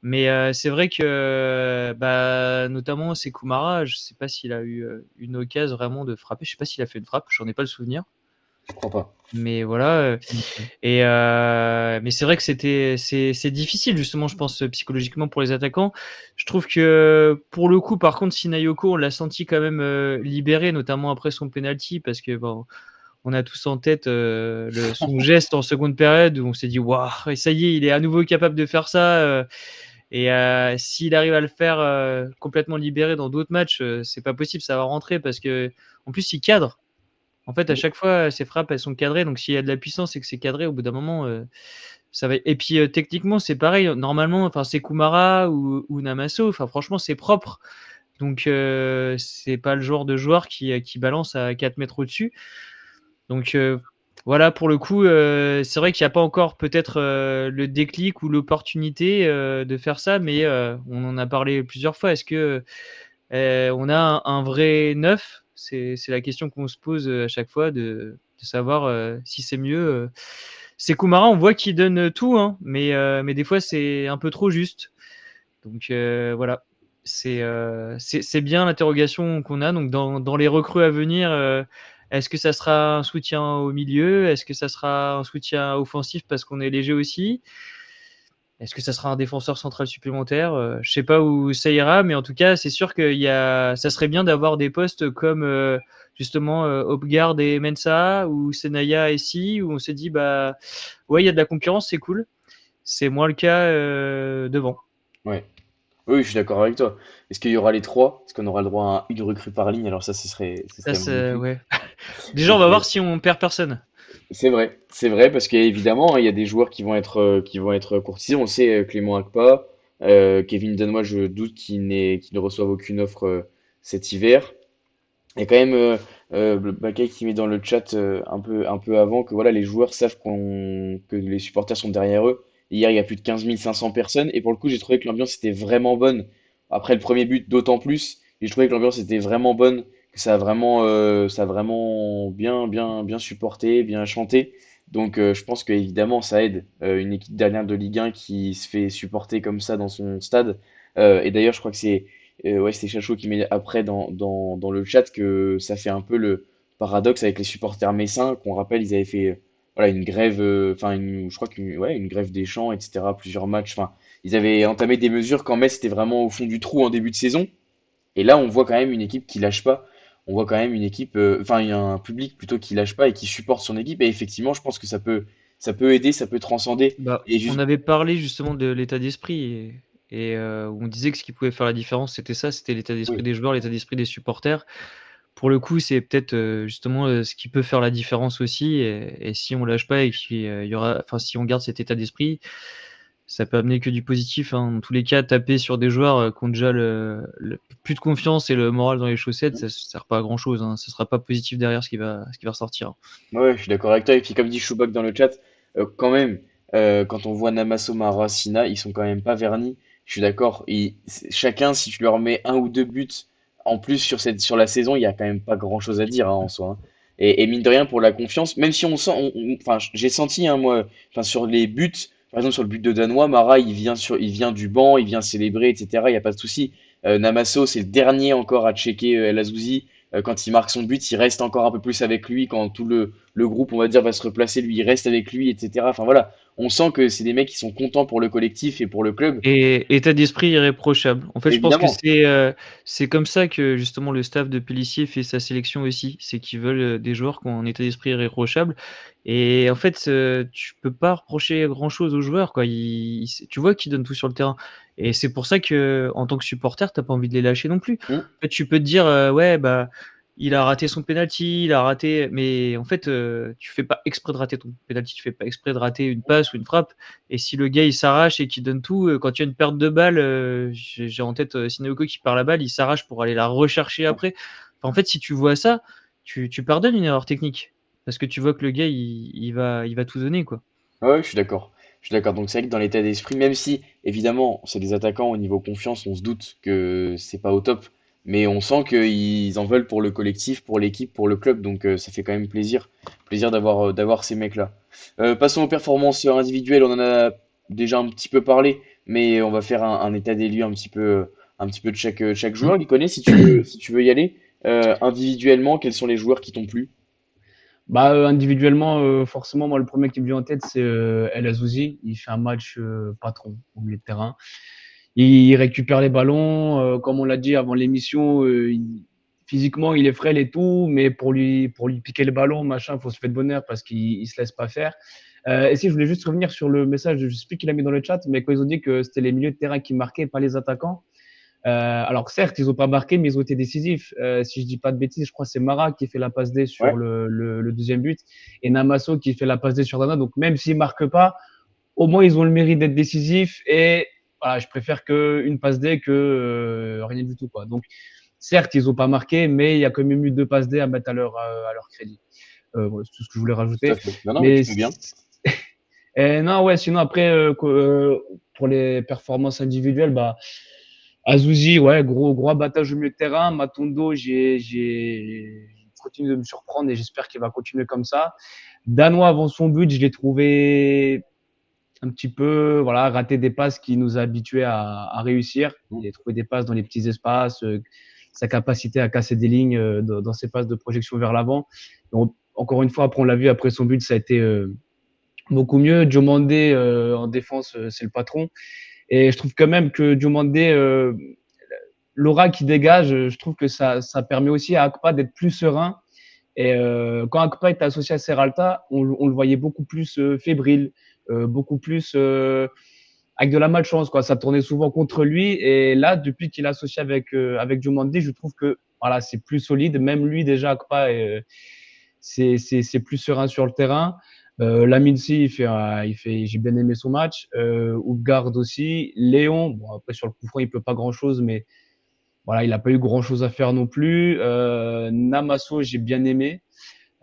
Mais c'est vrai que, bah, notamment Sékou Mara, je sais pas s'il a eu une occasion vraiment de frapper. Je sais pas s'il a fait une frappe, j'en ai pas le souvenir. Je crois pas. Mais voilà. Mais c'est vrai que c'est difficile justement, je pense psychologiquement pour les attaquants. Je trouve que pour le coup, par contre, Sinayoko, on l'a senti quand même libéré, notamment après son penalty, parce que bon, on a tous en tête son geste en seconde période où on s'est dit waouh, ça y est, il est à nouveau capable de faire ça. Et s'il arrive à le faire complètement libéré dans d'autres matchs, c'est pas possible, ça va rentrer parce que en plus il cadre. En fait, à chaque fois, ses frappes elles sont cadrées, donc s'il y a de la puissance et que c'est cadré, au bout d'un moment, ça va. Et puis techniquement, c'est pareil. Normalement, enfin, c'est Kumara ou Namasso. Enfin, franchement, c'est propre. Donc c'est pas le genre de joueur qui balance à 4 mètres au-dessus. Donc voilà, pour le coup, c'est vrai qu'il n'y a pas encore peut-être le déclic ou l'opportunité de faire ça, mais on en a parlé plusieurs fois. Est-ce que on a un vrai neuf? C'est la question qu'on se pose à chaque fois de savoir si c'est mieux. C'est Koumara, on voit qu'il donne tout, hein, mais des fois c'est un peu trop juste. Donc voilà, c'est bien l'interrogation qu'on a. Donc dans les recrues à venir, est-ce que ça sera un soutien au milieu? Est-ce que ça sera un soutien offensif parce qu'on est léger aussi? Est-ce que ça sera un défenseur central supplémentaire? Je sais pas où ça ira, mais en tout cas, c'est sûr ça serait bien d'avoir des postes comme justement Hopgard et Mensa ou Senaya et Si, où on s'est dit bah ouais, il y a de la concurrence, c'est cool. C'est moins le cas devant. Ouais. Oui, je suis d'accord avec toi. Est-ce qu'il y aura les trois? Est-ce qu'on aura le droit à une recrue par ligne? Alors ça, ce Ça, serait magnifique. ouais. Déjà, Ce on va voir serait- si on perd personne. C'est vrai, parce qu'évidemment, hein, il y a des joueurs qui vont être courtisés. On le sait, Clément Akpa, Kevin Danois, je doute qu'il ne reçoive aucune offre cet hiver. Il y a quand même Bakay qui met dans le chat un peu avant que voilà, les joueurs savent que les supporters sont derrière eux. Hier, il y a plus de 15 500 personnes. Et pour le coup, j'ai trouvé que l'ambiance était vraiment bonne. Après le premier but, d'autant plus. Et je trouvais que l'ambiance était vraiment bonne, que ça a vraiment bien supporté, bien chanté. Donc je pense qu'évidemment, ça aide une équipe dernière de Ligue 1 qui se fait supporter comme ça dans son stade. Et d'ailleurs, je crois que c'est Chacho qui met après dans le chat que ça fait un peu le paradoxe avec les supporters messins, qu'on rappelle, ils avaient fait voilà, une grève, je crois ouais, une grève des chants, etc., plusieurs matchs. Enfin, ils avaient entamé des mesures quand Metz était vraiment au fond du trou en début de saison. Et là, on voit quand même une équipe qui lâche pas. On voit quand même une équipe, il y a un public plutôt qui lâche pas et qui supporte son équipe. Et effectivement, je pense que ça peut aider, ça peut transcender. Bah, Et on juste, avait parlé justement de l'état d'esprit où on disait que ce qui pouvait faire la différence, c'était ça, c'était l'état d'esprit oui, des joueurs, l'état d'esprit des supporters. Pour le coup, c'est peut-être justement ce qui peut faire la différence aussi. Et si on lâche pas et qu'il y aura, enfin, si on garde cet état d'esprit, ça peut amener que du positif, hein. Dans tous les cas, taper sur des joueurs qui ont déjà plus de confiance et le moral dans les chaussettes, ça ne sert pas à grand chose, hein. Ce sera pas positif derrière ce qui va ressortir. ouais, je suis d'accord avec toi. Et puis, comme dit Choubak dans le chat, quand même, quand on voit Namasso, Mara, Sina, ils sont quand même pas vernis. Je suis d'accord. Chacun, si tu leur mets un ou deux buts en plus sur la saison, il y a quand même pas grand-chose à dire hein, en soi. Hein. Et mine de rien, pour la confiance, même si on sent, enfin, j'ai senti, hein, moi, enfin, sur les buts, par exemple, sur le but de Danois, Mara, il vient du banc, il vient célébrer, etc. Il n'y a pas de souci. Namasso, c'est le dernier encore à checker El Azzouzi. Quand il marque son but, il reste encore un peu plus avec lui. Quand tout le groupe, on va dire, va se replacer, lui, il reste avec lui, etc. Enfin voilà, On sent que c'est des mecs qui sont contents pour le collectif et pour le club. Et état d'esprit irréprochable. En fait, je pense que Évidemment. c'est comme ça que justement le staff de Pélissier fait sa sélection aussi. C'est qu'ils veulent des joueurs qui ont un état d'esprit irréprochable. Et en fait, tu peux pas reprocher grand-chose aux joueurs, quoi. Tu vois qu'ils donnent tout sur le terrain. Et c'est pour ça que, en tant que supporter, t'as pas envie de les lâcher non plus. Hmm. En fait, tu peux te dire, ouais, bah, il a raté son penalty, il a raté. Mais en fait, tu fais pas exprès de rater ton penalty, tu fais pas exprès de rater une passe ou une frappe. Et si le gars il s'arrache et qu'il donne tout, quand il y a une perte de balle, j'ai en tête Sinaoko qui perd la balle, il s'arrache pour aller la rechercher après. Enfin, en fait, si tu vois ça, tu pardonnes une erreur technique. Parce que tu vois que le gars il va tout donner, quoi. Ouais, je suis d'accord. Je suis d'accord. Donc c'est vrai que dans l'état d'esprit, même si évidemment c'est des attaquants au niveau confiance, on se doute que c'est pas au top, mais on sent qu'ils en veulent pour le collectif, pour l'équipe, pour le club. Donc ça fait quand même plaisir d'avoir ces mecs-là. Passons aux performances individuelles. On en a déjà un petit peu parlé, mais on va faire un état des lieux un petit peu de chaque joueur. Il connaît si tu veux y aller. Individuellement, quels sont les joueurs qui t'ont plu? Bah, individuellement, forcément, moi, le premier qui me vient en tête, c'est El Azouzi. Il fait un match patron au milieu de terrain. Il récupère les ballons, comme on l'a dit avant l'émission, physiquement, il est frêle et tout, mais pour lui piquer le ballon, machin, faut se faire de bonheur parce qu'il se laisse pas faire. Et si je voulais juste revenir sur le message, je sais plus qui l'a mis dans le chat, mais quand ils ont dit que c'était les milieux de terrain qui marquaient, pas les attaquants. Alors certes, ils ont pas marqué, mais ils ont été décisifs. Si je dis pas de bêtises, je crois que c'est Mara qui fait la passe D sur Ouais, le deuxième but et Namasso qui fait la passe D sur Dana. Donc même s'ils marquent pas, au moins ils ont le mérite d'être décisifs et voilà, je préfère une passe D que rien du tout, quoi. Donc certes, ils ont pas marqué, mais il y a quand même eu 2 passes D à mettre à leur crédit. Voilà, c'est tout ce que je voulais tout à rajouter. fait. Non, non, mais Mais tu fais bien. non, ouais, sinon après pour les performances individuelles, bah Azouzi, ouais, gros abattage au milieu de terrain. Matondo, je continue de me surprendre et j'espère qu'il va continuer comme ça. Danois avant son but, je l'ai trouvé un petit peu, voilà, rater des passes qui nous a habitués à réussir. Mm. Il a trouvé des passes dans les petits espaces, sa capacité à casser des lignes dans ses passes de projection vers l'avant. Donc, encore une fois, après on l'a vu, après son but, ça a été beaucoup mieux. Diomandé en défense, c'est le patron. Et je trouve quand même que Diomandé, l'aura qui dégage, je trouve que ça permet aussi à Akpa d'être plus serein. Et quand Akpa était associé à Serralta, on le voyait beaucoup plus fébrile, beaucoup plus avec de la malchance, quoi. Ça tournait souvent contre lui. Et là, depuis qu'il est associé avec Diomandé, je trouve que voilà, c'est plus solide. Même lui, déjà, Akpa, c'est plus serein sur le terrain. Lamine Si, j'ai bien aimé son match. Oudgard aussi. Léon, bon, après sur le coup franc, il peut pas grand chose, mais voilà, il n'a pas eu grand chose à faire non plus. Namasso, j'ai bien aimé.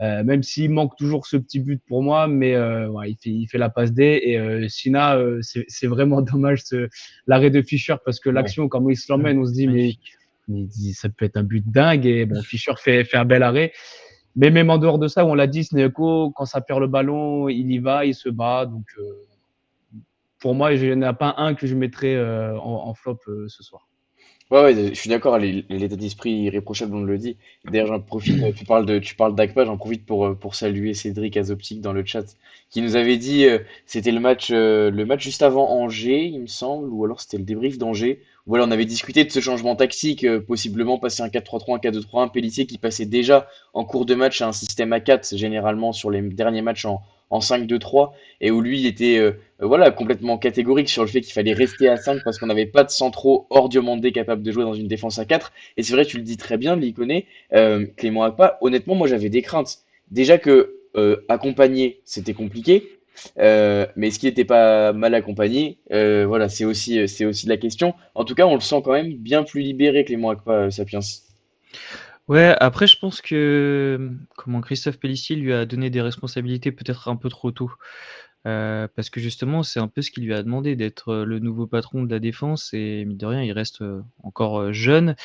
Même s'il manque toujours ce petit but pour moi, mais ouais, il fait la passe D. Et Sina, c'est vraiment dommage l'arrêt de Fischer parce que Ouais. l'action, comment il se l'emmène, on se dit, Magnifique. mais ça peut être un but dingue. Et bon, Fischer fait un bel arrêt. Mais même en dehors de ça, on l'a dit, Sneko, quand ça perd le ballon, il y va, il se bat. Donc, pour moi, il n'y en a pas un que je mettrais en flop ce soir. Ouais, ouais, je suis d'accord, l'état d'esprit irréprochable, on le dit. D'ailleurs, j'en profite, tu parles d'Akpa, j'en profite pour saluer Cédric Azoptique dans le chat, qui nous avait dit, c'était le match juste avant Angers, il me semble, ou alors c'était le débrief d'Angers. Voilà, on avait discuté de ce changement tactique, possiblement passer un 4-3-3, un 4-2-3-1, un Pélissier qui passait déjà en cours de match à un système à 4, généralement sur les derniers matchs en 5-2-3, et où lui, il était voilà, complètement catégorique sur le fait qu'il fallait rester à 5 parce qu'on n'avait pas de centraux hors Diomandé capable de jouer dans une défense à 4. Et c'est vrai, tu le dis très bien, Liconé, Clément Akpa, honnêtement, moi j'avais des craintes. Déjà que accompagner, c'était compliqué. Mais est-ce qu'il n'était pas mal accompagné? Voilà, c'est aussi la question. En tout cas, on le sent quand même bien plus libéré, Clément Akpa, Sapiens. Ouais, après, je pense que comment Christophe Pellissier lui a donné des responsabilités peut-être un peu trop tôt. Parce que justement, c'est un peu ce qu'il lui a demandé d'être le nouveau patron de la défense et mine de rien, il reste encore jeune.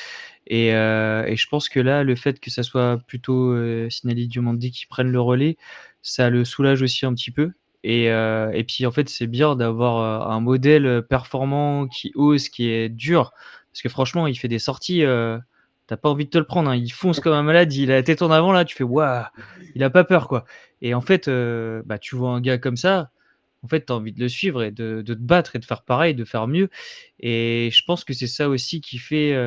Et je pense que là, le fait que ça soit plutôt Sinali Diomandi qui prenne le relais, ça le soulage aussi un petit peu. Et puis en fait, c'est bien d'avoir un modèle performant qui ose, qui est dur. Parce que franchement, il fait des sorties, t'as pas envie de te le prendre, hein. Il fonce comme un malade, il a la tête en avant là, tu fais waouh, il a pas peur quoi. Et en fait, bah, tu vois un gars comme ça. en fait, tu as envie de le suivre et de te battre et de faire pareil, de faire mieux. Et je pense que c'est ça aussi qui fait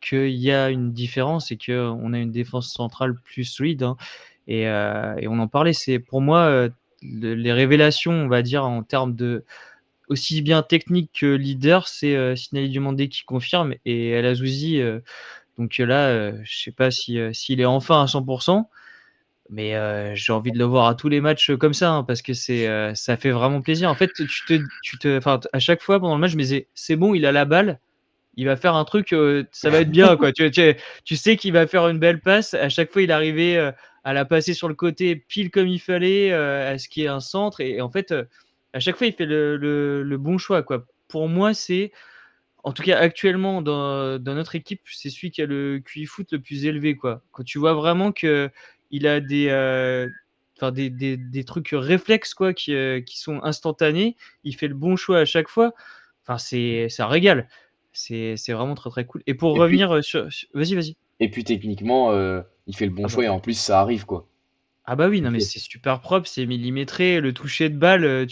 qu'il y a une différence et qu'on a une défense centrale plus solide, hein. Et on en parlait, c'est pour moi les révélations, on va dire, en termes de aussi bien technique que leader, c'est Sinali Diomandé qui confirme et El Azzouzi. Donc là, je sais pas s'il est enfin à 100%. Mais j'ai envie de le voir à tous les matchs comme ça, hein, parce que ça fait vraiment plaisir. En fait, enfin, à chaque fois pendant le match, je me disais, c'est bon, il a la balle, il va faire un truc, ça va être bien, quoi. Tu sais qu'il va faire une belle passe. À chaque fois, il arrivait à la passer sur le côté pile comme il fallait, à ce qu'il y ait un centre. Et en fait, à chaque fois, il fait le bon choix, quoi. Pour moi, en tout cas actuellement dans notre équipe, c'est celui qui a le QI foot le plus élevé, quoi. Quand tu vois vraiment que il a enfin des trucs réflexes, quoi, qui sont instantanés, il fait le bon choix à chaque fois. Enfin, c'est un régal. C'est vraiment très, très cool. Et pour Et puis, revenir vas-y, vas-y. et puis techniquement, il fait le bon Ah bah choix et en plus, ça arrive, quoi. ah bah oui, non mais Ok. c'est super propre, c'est millimétré, le toucher de balle,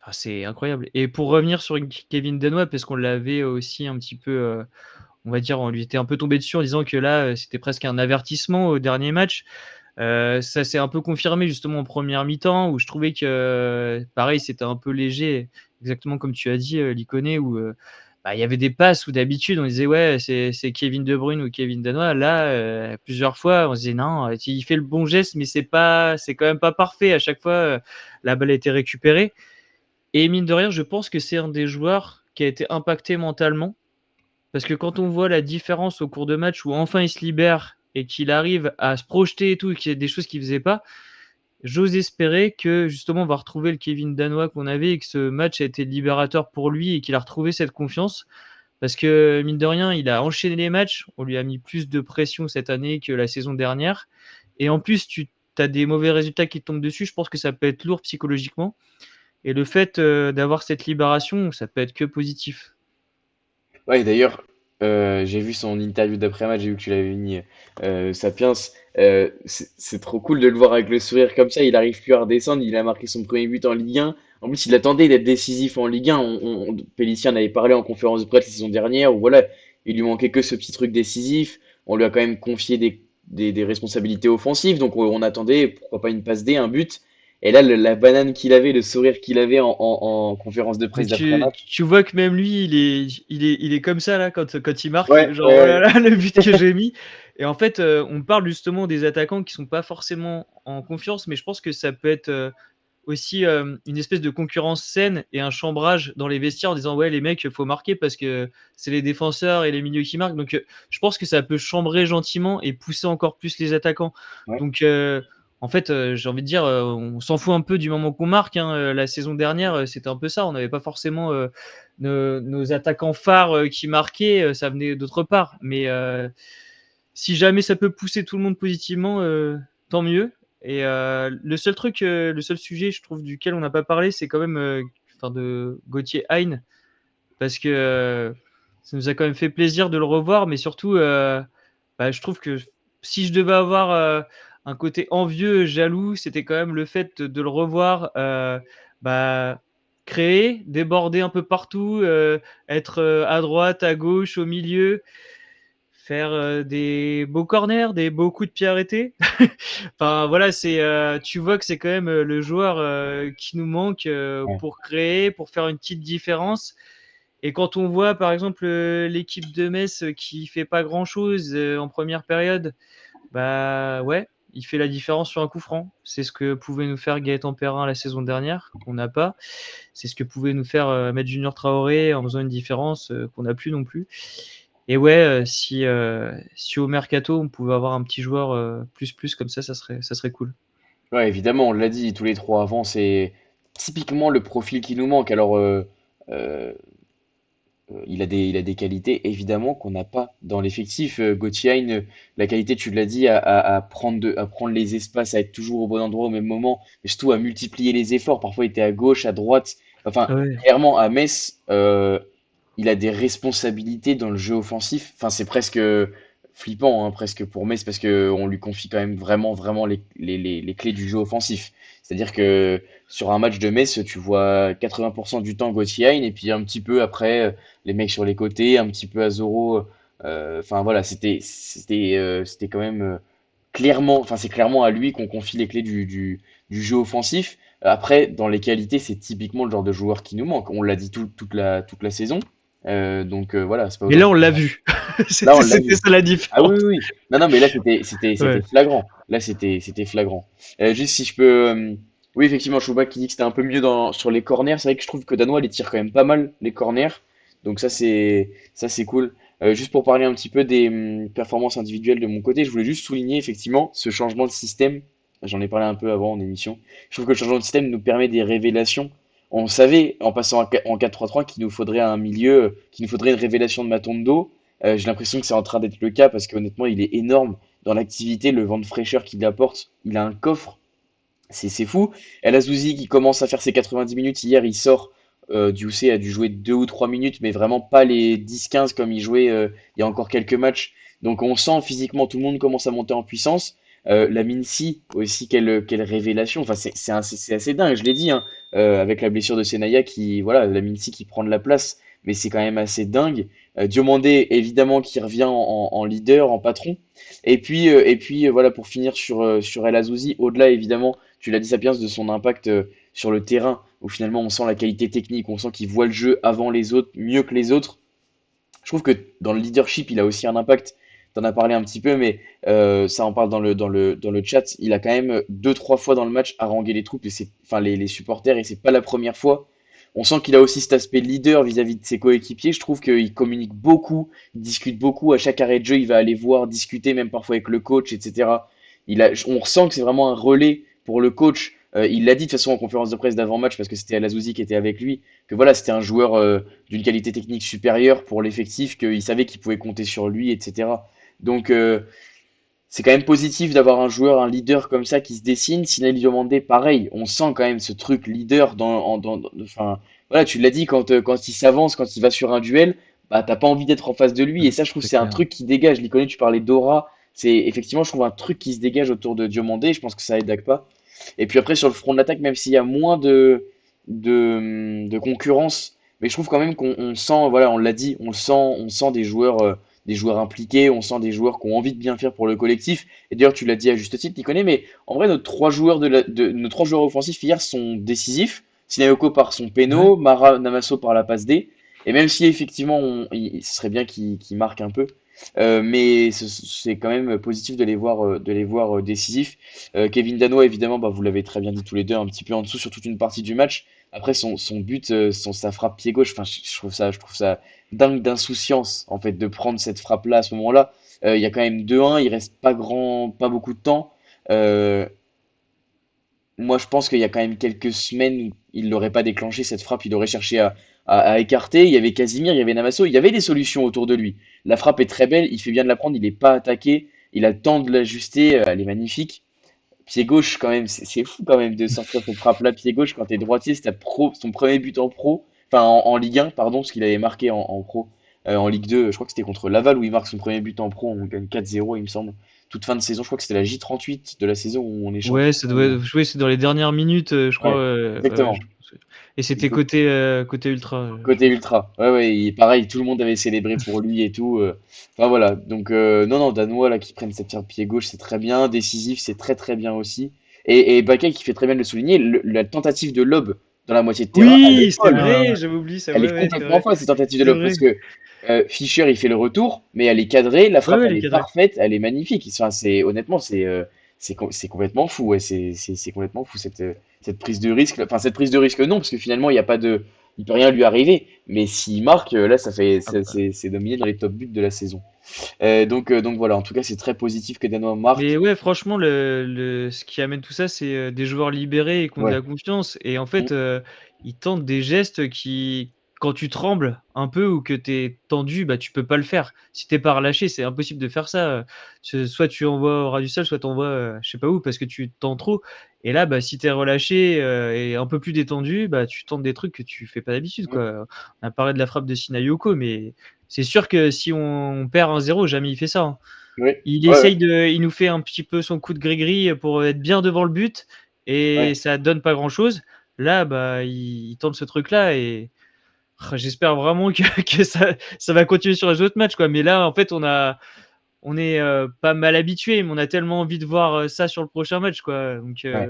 enfin, c'est incroyable. Et pour revenir sur Kevin Denois, parce qu'on l'avait aussi un petit peu, on va dire, on lui était un peu tombé dessus en disant que là, c'était presque un avertissement au dernier match. Ça s'est un peu confirmé justement en première mi-temps où je trouvais que, pareil, c'était un peu léger, exactement comme tu as dit, Liconé, où bah, il y avait des passes où d'habitude on disait ouais, c'est Kevin De Bruyne ou Kevin Danois. Là, plusieurs fois, on se disait non, il fait le bon geste, mais c'est quand même pas parfait. À chaque fois, la balle a été récupérée. Et mine de rien, je pense que c'est un des joueurs qui a été impacté mentalement parce que quand on voit la différence au cours de match où enfin il se libère et qu'il arrive à se projeter et tout, et qu'il y a des choses qu'il faisait pas, j'ose espérer que justement on va retrouver le Kevin danois qu'on avait et que ce match a été libérateur pour lui et qu'il a retrouvé cette confiance. Parce que mine de rien, il a enchaîné les matchs, on lui a mis plus de pression cette année que la saison dernière. Et en plus, tu as des mauvais résultats qui te tombent dessus, je pense que ça peut être lourd psychologiquement. Et le fait d'avoir cette libération, ça peut être que positif. Ouais, d'ailleurs, j'ai vu son interview d'après-match, j'ai vu que tu l'avais mis, Sapiens. C'est trop cool de le voir avec le sourire comme ça. Il arrive plus à redescendre. Il a marqué son premier but en Ligue 1. En plus, il attendait d'être décisif en Ligue 1. Pélissier en avait parlé en conférence de presse la saison dernière où voilà, il lui manquait que ce petit truc décisif. On lui a quand même confié des responsabilités offensives. Donc, on attendait, pourquoi pas une passe D, un but. Et là, la banane qu'il avait, le sourire qu'il avait en conférence de Mais presse d'après-match. tu vois que même lui, il est comme ça là quand il marque, Ouais, genre ouais, oh ouais. là là, le but que j'ai mis. Et en fait, on parle justement des attaquants qui sont pas forcément en confiance, mais je pense que ça peut être aussi une espèce de concurrence saine et un chambrage dans les vestiaires en disant ouais les mecs, faut marquer parce que c'est les défenseurs et les milieux qui marquent. Donc je pense que ça peut chambrer gentiment et pousser encore plus les attaquants. Ouais. Donc en fait, j'ai envie de dire, on s'en fout un peu du moment qu'on marque, hein. La saison dernière, c'était un peu ça. On n'avait pas forcément nos attaquants phares qui marquaient, ça venait d'autre part. Mais si jamais ça peut pousser tout le monde positivement, tant mieux. Et le seul sujet, je trouve, duquel on n'a pas parlé, c'est quand même enfin, de Gauthier Hein, parce que ça nous a quand même fait plaisir de le revoir, mais surtout, bah, je trouve que si je devais avoir un côté envieux, jaloux, c'était quand même le fait de le revoir bah, créer, déborder un peu partout, être à droite, à gauche, au milieu, faire des beaux corners, des beaux coups de pied arrêtés. Enfin voilà, tu vois que c'est quand même le joueur qui nous manque Ouais. pour créer, pour faire une petite différence. Et quand on voit par exemple l'équipe de Metz qui fait pas grand-chose en première période, bah ouais, il fait la différence sur un coup franc. C'est ce que pouvait nous faire Gaëtan Perrin la saison dernière, qu'on n'a pas. C'est ce que pouvait nous faire Ahmed Junior Traoré en faisant une différence qu'on n'a plus non plus. Et ouais, si au mercato on pouvait avoir un petit joueur plus plus comme ça serait cool. Ouais, évidemment, on l'a dit tous les trois avant, c'est typiquement le profil qui nous manque. Alors, euh, il a des qualités évidemment qu'on n'a pas dans l'effectif. Gauthier Hein, la qualité, tu l'as dit, à prendre les espaces, à être toujours au bon endroit au même moment, et surtout à multiplier les efforts. Parfois, il était à gauche, à droite. Enfin, Ouais. clairement, à Metz, il a des responsabilités dans le jeu offensif. Enfin, c'est presque. flippant hein, presque pour Metz parce que on lui confie quand même vraiment les clés du jeu offensif. C'est-à-dire que sur un match de Metz, tu vois 80% du temps Gauthier Hein, et puis un petit peu après les mecs sur les côtés, un petit peu Azoro. Enfin voilà, c'était quand même clairement, enfin c'est clairement à lui qu'on confie les clés du jeu offensif. Après, dans les qualités, c'est typiquement le genre de joueur qui nous manque. On l'a dit toute la saison. Donc voilà, c'est pas Mais là, on aujourd'hui. l'a vu. Là, on l'a C'était vu. ça la Ah oui, différence. oui, oui. Non, non, mais là, c'était Ouais. flagrant. Là, c'était flagrant. Juste si je peux. Oui, effectivement, Chouba qui dit que c'était un peu mieux sur les corners. C'est vrai que je trouve que Danois les tire quand même pas mal, les corners. Donc ça, c'est cool. Juste pour parler un petit peu des performances individuelles de mon côté, je voulais juste souligner effectivement ce changement de système. J'en ai parlé un peu avant en émission. Je trouve que le changement de système nous permet des révélations. On savait, en passant en 4-3-3, qu'il nous faudrait un milieu, qu'il nous faudrait une révélation de Matondo. J'ai l'impression que c'est en train d'être le cas parce qu'honnêtement, il est énorme dans l'activité, le vent de fraîcheur qu'il apporte. Il a un coffre, c'est fou. El Azouzi qui commence à faire ses 90 minutes. Hier, il sort. Dioufé a dû jouer 2 ou 3 minutes, mais vraiment pas les 10-15 comme il jouait il y a encore quelques matchs. Donc on sent physiquement, tout le monde commence à monter en puissance. La Mincy aussi, quelle révélation. Enfin, c'est assez dingue, je l'ai dit, hein, avec la blessure de Senaya qui, voilà, la Mincy qui prend de la place, mais c'est quand même assez dingue. Diomandé, évidemment, qui revient en leader, en patron. Et puis voilà, pour finir sur El Azouzi, au-delà, évidemment, tu l'as dit, Sapiens, de son impact sur le terrain, où finalement on sent la qualité technique, on sent qu'il voit le jeu avant les autres, mieux que les autres. Je trouve que dans le leadership, il a aussi un impact. T'en as parlé un petit peu, mais ça en parle dans le chat. Il a quand même deux, trois fois dans le match harangué les troupes, enfin les supporters, et c'est pas la première fois. On sent qu'il a aussi cet aspect leader vis-à-vis de ses coéquipiers. Je trouve qu'il communique beaucoup, il discute beaucoup. À chaque arrêt de jeu, il va aller voir, discuter, même parfois avec le coach, etc. On ressent que c'est vraiment un relais pour le coach. Il l'a dit de toute façon en conférence de presse d'avant-match parce que c'était Alazouzi qui était avec lui, que voilà, c'était un joueur d'une qualité technique supérieure pour l'effectif, qu'il savait qu'il pouvait compter sur lui, etc. Donc c'est quand même positif d'avoir un joueur, un leader comme ça qui se dessine. Sinali Diomandé, pareil, on sent quand même ce truc leader enfin, voilà, tu l'as dit, quand il s'avance, quand il va sur un duel, bah t'as pas envie d'être en face de lui. Et ça, je trouve que C'est c'est un clair. truc qui dégage. L'icône, tu parlais d'aura. C'est effectivement, je trouve un truc qui se dégage autour de Diomandé. Je pense que ça aide Agpa. Et puis après, sur le front de l'attaque, même s'il y a moins de concurrence, mais je trouve quand même qu'on sent, voilà, on l'a dit, on sent des joueurs impliqués, on sent des joueurs qui ont envie de bien faire pour le collectif. Et d'ailleurs, tu l'as dit à juste titre, Nicolas, mais en vrai, nos trois joueurs offensifs hier sont décisifs. Sinayoko par son Ouais. péno, Mara Namaso par la passe D. Et même si effectivement, ce serait bien qu'il marque un peu, mais c'est quand même positif de les voir décisifs. Kevin Danois, évidemment, bah, vous l'avez très bien dit tous les deux, un petit peu en dessous sur toute une partie du match. Après, son but, sa frappe pied gauche, enfin, je trouve ça dingue d'insouciance, en fait, de prendre cette frappe-là à ce moment-là. Il y a quand même 2-1, il reste pas beaucoup de temps. Euh, Moi, je pense qu'il y a quand même quelques semaines où il l'aurait pas déclenché cette frappe, il aurait cherché à écarter. Il y avait Casimir, il y avait Namasso, il y avait des solutions autour de lui. La frappe est très belle, il fait bien de la prendre, il n'est pas attaqué, il a le temps de l'ajuster, elle est magnifique. Pied gauche, quand même, c'est fou quand même de sortir cette frappe-là, pied gauche, quand t'es droitier, c'est son premier but en pro, enfin en Ligue 1, pardon, parce qu'il avait marqué en pro. En Ligue 2, je crois que c'était contre Laval où il marque son premier but en pro, on gagne 4-0, il me semble. Toute fin de saison, je crois que c'était la J38 de la saison où on est champion. Ouais, ça doit jouer, c'est dans les dernières minutes, je crois. Ouais, Ouais, ouais, exactement. et c'était Écoute, côté ultra, je côté crois. ultra. Ouais, ouais, pareil, tout le monde avait célébré pour lui et tout. Enfin voilà, donc non, non, Danois là qui prennent cette pierre pied gauche, c'est très bien. Décisif, c'est très très bien aussi. Et Bakay qui fait très bien de le souligner, la tentative de lob dans la moitié de terrain, elle est Oui, c'est folle. vrai, j'avais oublié ça. Elle Ouais, est ouais, c'est complètement vrai. folle cette tentative de C'est lob vrai. parce que Fischer il fait le retour, mais elle est cadrée, la Ouais, frappe ouais, elle les est cadrés. parfaite, elle est magnifique. Enfin, honnêtement c'est complètement fou, ouais, c'est complètement fou cette prise de risque. Enfin cette prise de risque non parce que finalement il peut rien lui arriver. Mais s'il marque là ça fait Ah bah. c'est dominé dans les top buts de la saison. Donc voilà, en tout cas c'est très positif que Danois marque. Mais ouais, franchement, ce qui amène tout ça, c'est des joueurs libérés et qui ont de Ouais. la confiance. Et en Mm. fait, ils tentent des gestes qui, quand tu trembles un peu ou que tu es tendu, bah, tu peux pas le faire. Si t'es pas relâché, c'est impossible de faire ça. Soit tu envoies au ras du sol, soit tu envoies je sais pas où parce que tu tends trop. Et là, bah, si tu es relâché et un peu plus détendu, bah, tu tentes des trucs que tu fais pas d'habitude, Mm. quoi. On a parlé de la frappe de Sinayoko, mais c'est sûr que si on perd 1-0, jamais il fait ça, hein. Oui, Il ouais, ouais, essaye il nous fait un petit peu son coup de gris-gris pour être bien devant le but et ouais. ça donne pas grand-chose. Là, bah, il tente ce truc-là et j'espère vraiment que, que ça va continuer sur les autres matchs, quoi. Mais là, en fait, on est pas mal habitué, mais on a tellement envie de voir ça sur le prochain match, quoi. Donc, Ouais.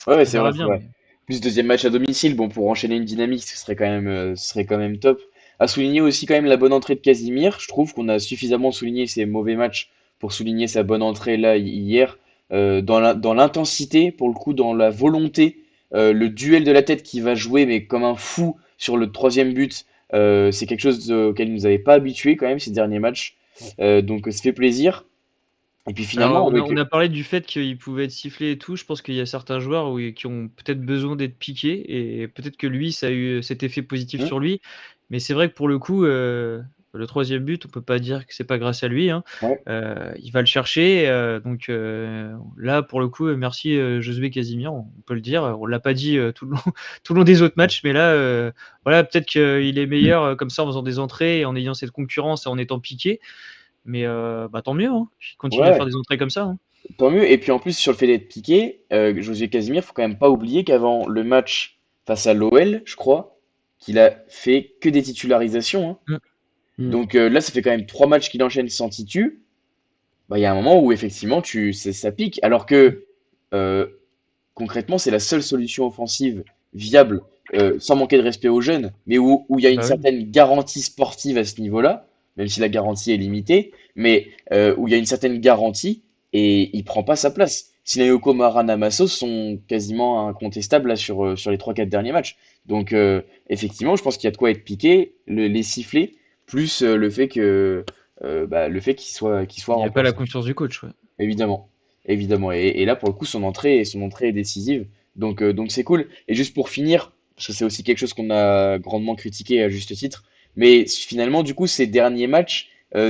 Ouais, ouais, on c'est vrai, verra c'est bien. vrai. Plus deuxième match à domicile, bon, pour enchaîner une dynamique, ce serait quand même top. À souligner aussi quand même la bonne entrée de Casimir. Je trouve qu'on a suffisamment souligné ses mauvais matchs pour souligner sa bonne entrée là hier. Dans l'intensité, pour le coup, dans la volonté, le duel de la tête qui va jouer, mais comme un fou sur le troisième but, c'est quelque chose auquel il nous avait pas habitué quand même ces derniers matchs. Donc ça fait plaisir. Et puis Alors, finalement, avec. on a parlé du fait qu'il pouvait être sifflé et tout. Je pense qu'il y a certains joueurs qui ont peut-être besoin d'être piqués et peut-être que lui, ça a eu cet effet positif Hmm. sur lui. Mais c'est vrai que pour le coup, le troisième but, on peut pas dire que c'est pas grâce à lui, hein. Ouais, Il va le chercher. Donc là, pour le coup, merci Josué Casimir, on peut le dire. On l'a pas dit tout le long, tout le long des autres ouais, matchs, mais là, voilà, peut-être qu'il est meilleur comme ça en faisant des entrées et en ayant cette concurrence et en étant piqué. Mais bah, tant mieux, hein. Qu'il continue à faire ouais. des entrées comme ça, hein. Tant mieux. Et puis en plus, sur le fait d'être piqué, Josué Casimir, faut quand même pas oublier qu'avant le match face à l'OL, je crois, qu'il a fait que des titularisations, hein. Mmh. Mm. Donc là, ça fait quand même 3 matchs qu'il enchaîne sans titu. Bah, il y a un moment où effectivement, ça pique. Alors que euh, concrètement, c'est la seule solution offensive viable, sans manquer de respect aux jeunes, mais où il y a une Bah oui. certaine garantie sportive à ce niveau-là, même si la garantie est limitée, mais où il y a une certaine garantie et il prend pas sa place. Sinayoko, Mara, Namaso sont quasiment incontestables là, sur les 3 4 derniers matchs. Donc effectivement, je pense qu'il y a de quoi être piqué, les sifflets, plus le fait qu'il soit Il y a pas la remplacé. confiance du coach, ouais. Évidemment, évidemment. Et là, pour le coup, son entrée est décisive. Donc c'est cool. Et juste pour finir, parce que c'est aussi quelque chose qu'on a grandement critiqué à juste titre, mais finalement, du coup, ces derniers matchs, enfin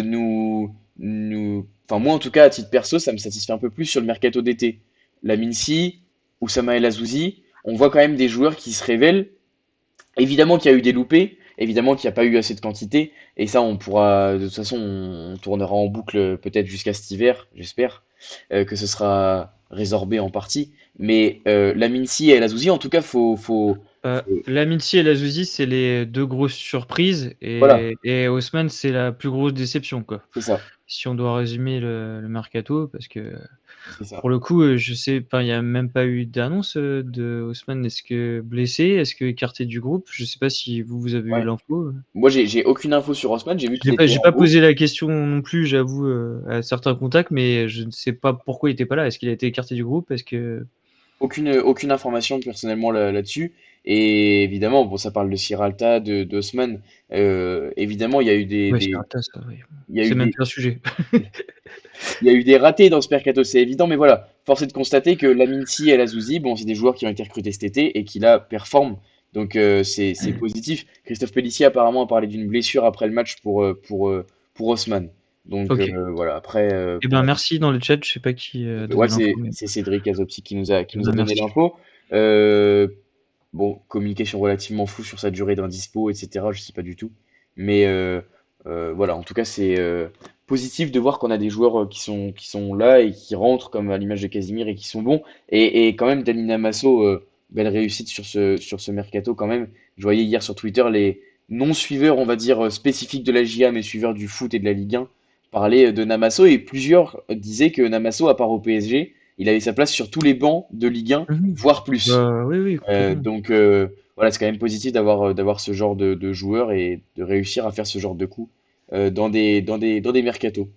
moi en tout cas, à titre perso, ça me satisfait un peu plus sur le mercato d'été. La Mincy, Oussama El Azouzi, on voit quand même des joueurs qui se révèlent. Évidemment qu'il y a eu des loupés, évidemment qu'il n'y a pas eu assez de quantité, et ça on pourra, de toute façon on tournera en boucle peut-être jusqu'à cet hiver, j'espère, que ce sera résorbé en partie. Mais la Mincy et la Zouzi, en tout cas, La Mincy et la Zouzi, c'est les 2 grosses surprises voilà, et Haussmann, c'est la plus grosse déception, quoi. c'est ça, Si on doit résumer le mercato parce que c'est ça. pour le coup, je sais enfin, il y a même pas eu d'annonce, de Haussmann. Est-ce que blessé? Est-ce que écarté du groupe? Je sais pas si vous avez eu Ouais. l'info? Moi j'ai aucune info sur Osman, j'ai vu qu'il était J'ai en pas groupe. posé la question non plus, j'avoue, à certains contacts, mais je ne sais pas pourquoi il était pas là. Est-ce qu'il a été écarté du groupe? Est-ce que Aucune information personnellement là-dessus. Et évidemment, bon, ça parle de Sierralta, d'Osman. Évidemment, il y a eu ouais, c'est un tas, ça, oui. il y a C'est eu même des, plus un sujet. Il y a eu des ratés dans ce mercato, c'est évident, mais voilà, force est de constater que Laminci et Lazouzi, bon, c'est des joueurs qui ont été recrutés cet été et qui là performent, donc c'est positif. Christophe Pellissier apparemment a parlé d'une blessure après le match pour Haussmann. Donc OK. voilà, après, Eh ben, merci dans le chat, je sais pas qui a ouais, donné l'info, c'est mais c'est Cédric Azopsi qui eh nous a ben, donné merci. l'info. Euh, bon, communication relativement floue sur sa durée d'indispo, etc. Je sais pas du tout. Mais voilà, en tout cas, c'est positif de voir qu'on a des joueurs qui sont là et qui rentrent comme à l'image de Casimir et qui sont bons. Et quand même, Danny Namasso, belle réussite sur ce mercato quand même. Je voyais hier sur Twitter les non-suiveurs, on va dire, spécifiques de la JA, mais suiveurs du foot et de la Ligue 1, parler de Namasso et plusieurs disaient que Namasso, à part au PSG, il avait sa place sur tous les bancs de Ligue 1, Mmh. voire plus. Bah, oui, oui, complètement. Donc voilà, c'est quand même positif d'avoir ce genre de joueur et de réussir à faire ce genre de coup dans des mercatos.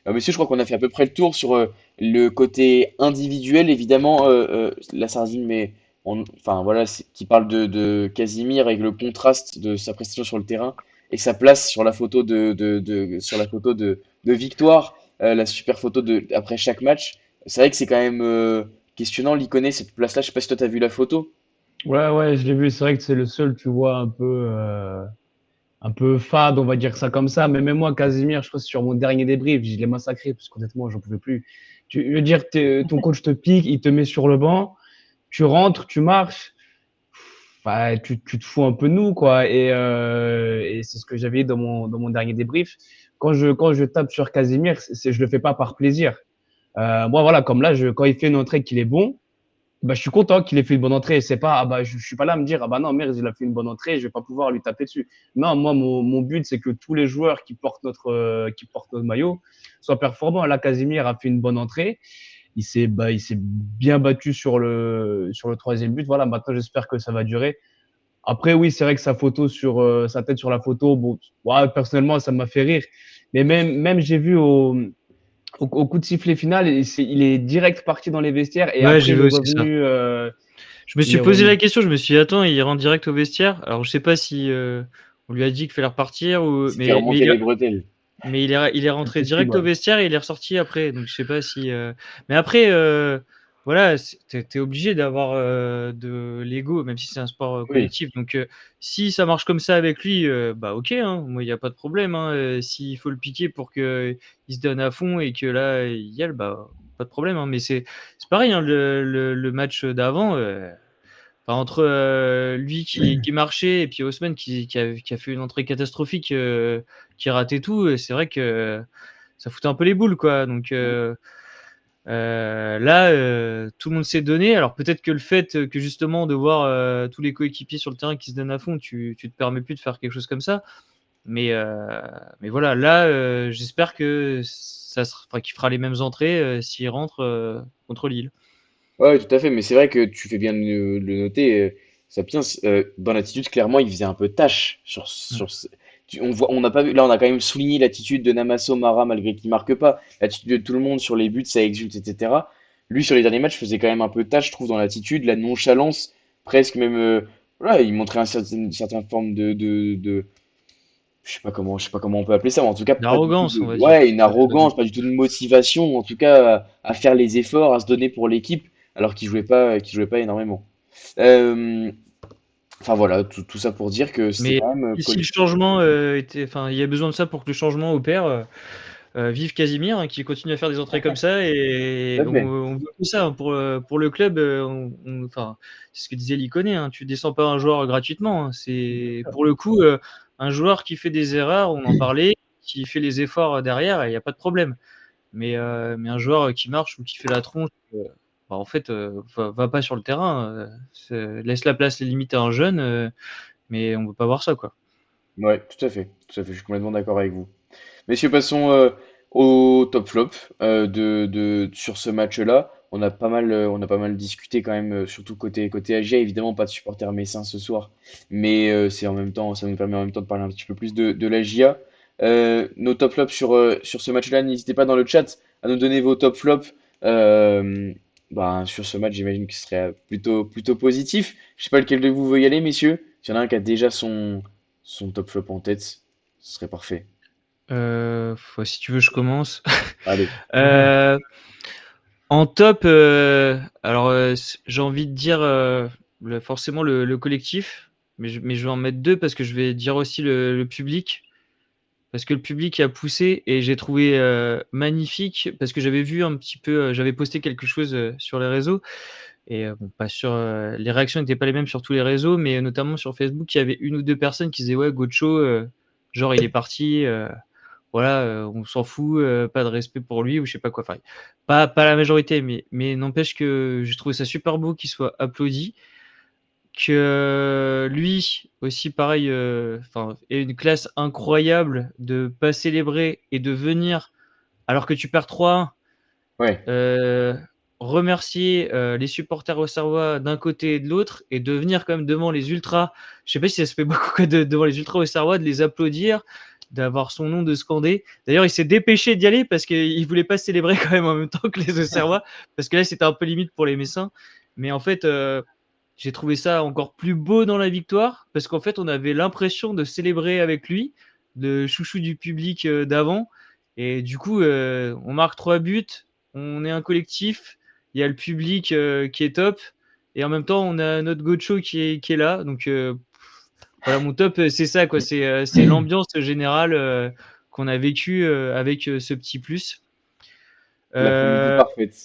Monsieur, je crois qu'on a fait à peu près le tour sur le côté individuel, évidemment, la Sardine, mais enfin voilà, qui parle de Casimir avec le contraste de sa prestation sur le terrain et sa place sur la photo sur la photo de Victoire, la super photo après chaque match. C'est vrai que c'est quand même questionnant, l'Iconé, cette place-là. Je sais pas si toi t'as vu la photo. Ouais, ouais, je l'ai vu. C'est vrai que c'est le seul, tu vois, un peu fade, on va dire ça comme ça. Mais même moi, Casimir, je crois que sur mon dernier débrief, je l'ai massacré parce qu'honnêtement, j'en pouvais plus. Je veux dire, ton coach te pique, il te met sur le banc, tu rentres, tu marches, enfin, tu te fous un peu de nous, quoi. Et c'est ce que j'avais dans mon dernier débrief. quand je tape sur Casemir, je le fais pas par plaisir. Moi, voilà, comme là, quand il fait une entrée qu'il est bon, bah, je suis content qu'il ait fait une bonne entrée. C'est pas, ah bah, je suis pas là à me dire, ah bah non, merde, il a fait une bonne entrée, je vais pas pouvoir lui taper dessus. Non, moi, mon but, c'est que tous les joueurs qui portent notre maillot soient performants. Là, Casemir a fait une bonne entrée. Il s'est bien battu sur le troisième but. Voilà, maintenant, j'espère que ça va durer. Après, oui, c'est vrai que sa tête sur la photo, bon, ouais, personnellement, ça m'a fait rire. Mais même j'ai vu au coup de sifflet final, il est direct parti dans les vestiaires et Ouais, après j'ai il vu est aussi ça. revenu. Je me Il suis est posé revenu. la question, je me suis dit, attends, il rentre direct au vestiaire. Alors, je sais pas si on lui a dit qu'il fallait repartir, Il ou... s'est fait mais remonter les bretelles. il est C'est rentré possible, direct au ouais. vestiaire et il est ressorti après. Donc, je sais pas si. Mais après, voilà, t'es obligé d'avoir de l'ego, même si c'est un sport Oui. collectif. Donc, si ça marche comme ça avec lui, bah, ok, hein, moi, il n'y a pas de problème. Hein. S'il faut le piquer pour qu'il se donne à fond et que là, il y a, bah, pas de problème. Hein. Mais c'est pareil, hein, le match d'avant. Enfin, entre lui qui marchait et puis Ousmane qui a fait une entrée catastrophique, qui ratait tout, c'est vrai que ça foutait un peu les boules, quoi. Donc là, tout le monde s'est donné. Alors peut-être que le fait que justement de voir tous les coéquipiers sur le terrain qui se donnent à fond, tu te permets plus de faire quelque chose comme ça. Mais voilà, là, j'espère que enfin, qu'il fera les mêmes entrées s'il rentre contre Lille. Ouais, tout à fait, mais c'est vrai que tu fais bien de le noter, Sapiens, dans l'attitude, clairement, il faisait un peu tâche Mm. on voit, on n'a pas vu, là, on a quand même souligné l'attitude de Namasso Mara, malgré qu'il marque pas, l'attitude de tout le monde sur les buts, ça exulte, etc. Lui, sur les derniers matchs, faisait quand même un peu tâche, je trouve, dans l'attitude, la nonchalance, presque même, voilà, il montrait une certaine forme je sais pas comment on peut appeler ça, mais en tout cas, pas du tout D'arrogance, on de, va dire. ouais, une Ouais, arrogance, pas du tout de motivation, en tout cas, à faire les efforts, à se donner pour l'équipe, alors qu'il jouait pas énormément. Euh, enfin voilà, tout ça pour dire que c'était Mais quand même si le collectif. changement enfin, il y a besoin de ça pour que le changement opère. Vive Casimir, hein, qui continue à faire des entrées comme ça, Tout et à fait. on veut que ça, hein, pour le club. Enfin, c'est ce que disait Liconé, hein, tu descends pas un joueur gratuitement. Hein, Bien c'est sûr. pour le coup un joueur qui fait des erreurs, on en parlait, qui fait les efforts derrière, il n'y a pas de problème. Mais un joueur qui marche ou qui fait la tronche, bah, en fait, va pas sur le terrain. Laisse la place, les limites à un jeune, mais on veut pas voir ça, quoi. Ouais, tout à fait, je suis complètement d'accord avec vous. Messieurs, passons au top flop sur ce match-là. On a pas mal discuté quand même, surtout côté AGA. Évidemment, pas de supporters messins ce soir, mais c'est en même temps, ça nous permet en même temps de parler un petit peu plus de l'AGA. Nos top flops sur ce match-là, n'hésitez pas dans le chat à nous donner vos top flops. Euh, sur ce match, j'imagine que ce serait plutôt positif. Je sais pas lequel de vous veut y aller, messieurs. S'il y en a un qui a déjà son top flop en tête, ce serait parfait. Si tu veux, je commence. Allez. Euh, En top, alors j'ai envie de dire forcément le collectif, mais je vais en mettre deux parce que je vais dire aussi le public. Parce que le public a poussé et j'ai trouvé magnifique parce que j'avais vu un petit peu, j'avais posté quelque chose sur les réseaux et bon, pas sur, les réactions n'étaient pas les mêmes sur tous les réseaux, mais notamment sur Facebook, il y avait une ou deux personnes qui disaient ouais, Gocho, genre il est parti, voilà, on s'en fout, pas de respect pour lui ou je sais pas quoi. Enfin, pas la majorité, mais n'empêche que j'ai trouvé ça super beau qu'il soit applaudi, que lui aussi pareil, enfin, ait une classe incroyable de pas célébrer et de venir alors que tu perds 3-1, Ouais. remercier les supporters auxerrois d'un côté et de l'autre et de venir quand même devant les ultras. Je sais pas si ça se fait beaucoup quoi, devant les ultras auxerrois, de les applaudir, d'avoir son nom de scander. D'ailleurs, il s'est dépêché d'y aller parce qu'il voulait pas célébrer quand même en même temps que les auxerrois, parce que là c'était un peu limite pour les Messins. Mais en fait, j'ai trouvé ça encore plus beau dans la victoire parce qu'en fait, on avait l'impression de célébrer avec lui, de chouchou du public d'avant. Et du coup, on marque 3 buts, on est un collectif, il y a le public qui est top, et en même temps, on a notre Gocho qui est là. Donc voilà, mon top, c'est ça, quoi. C'est l'ambiance générale qu'on a vécue avec ce petit plus. La fluidité Euh, parfaite.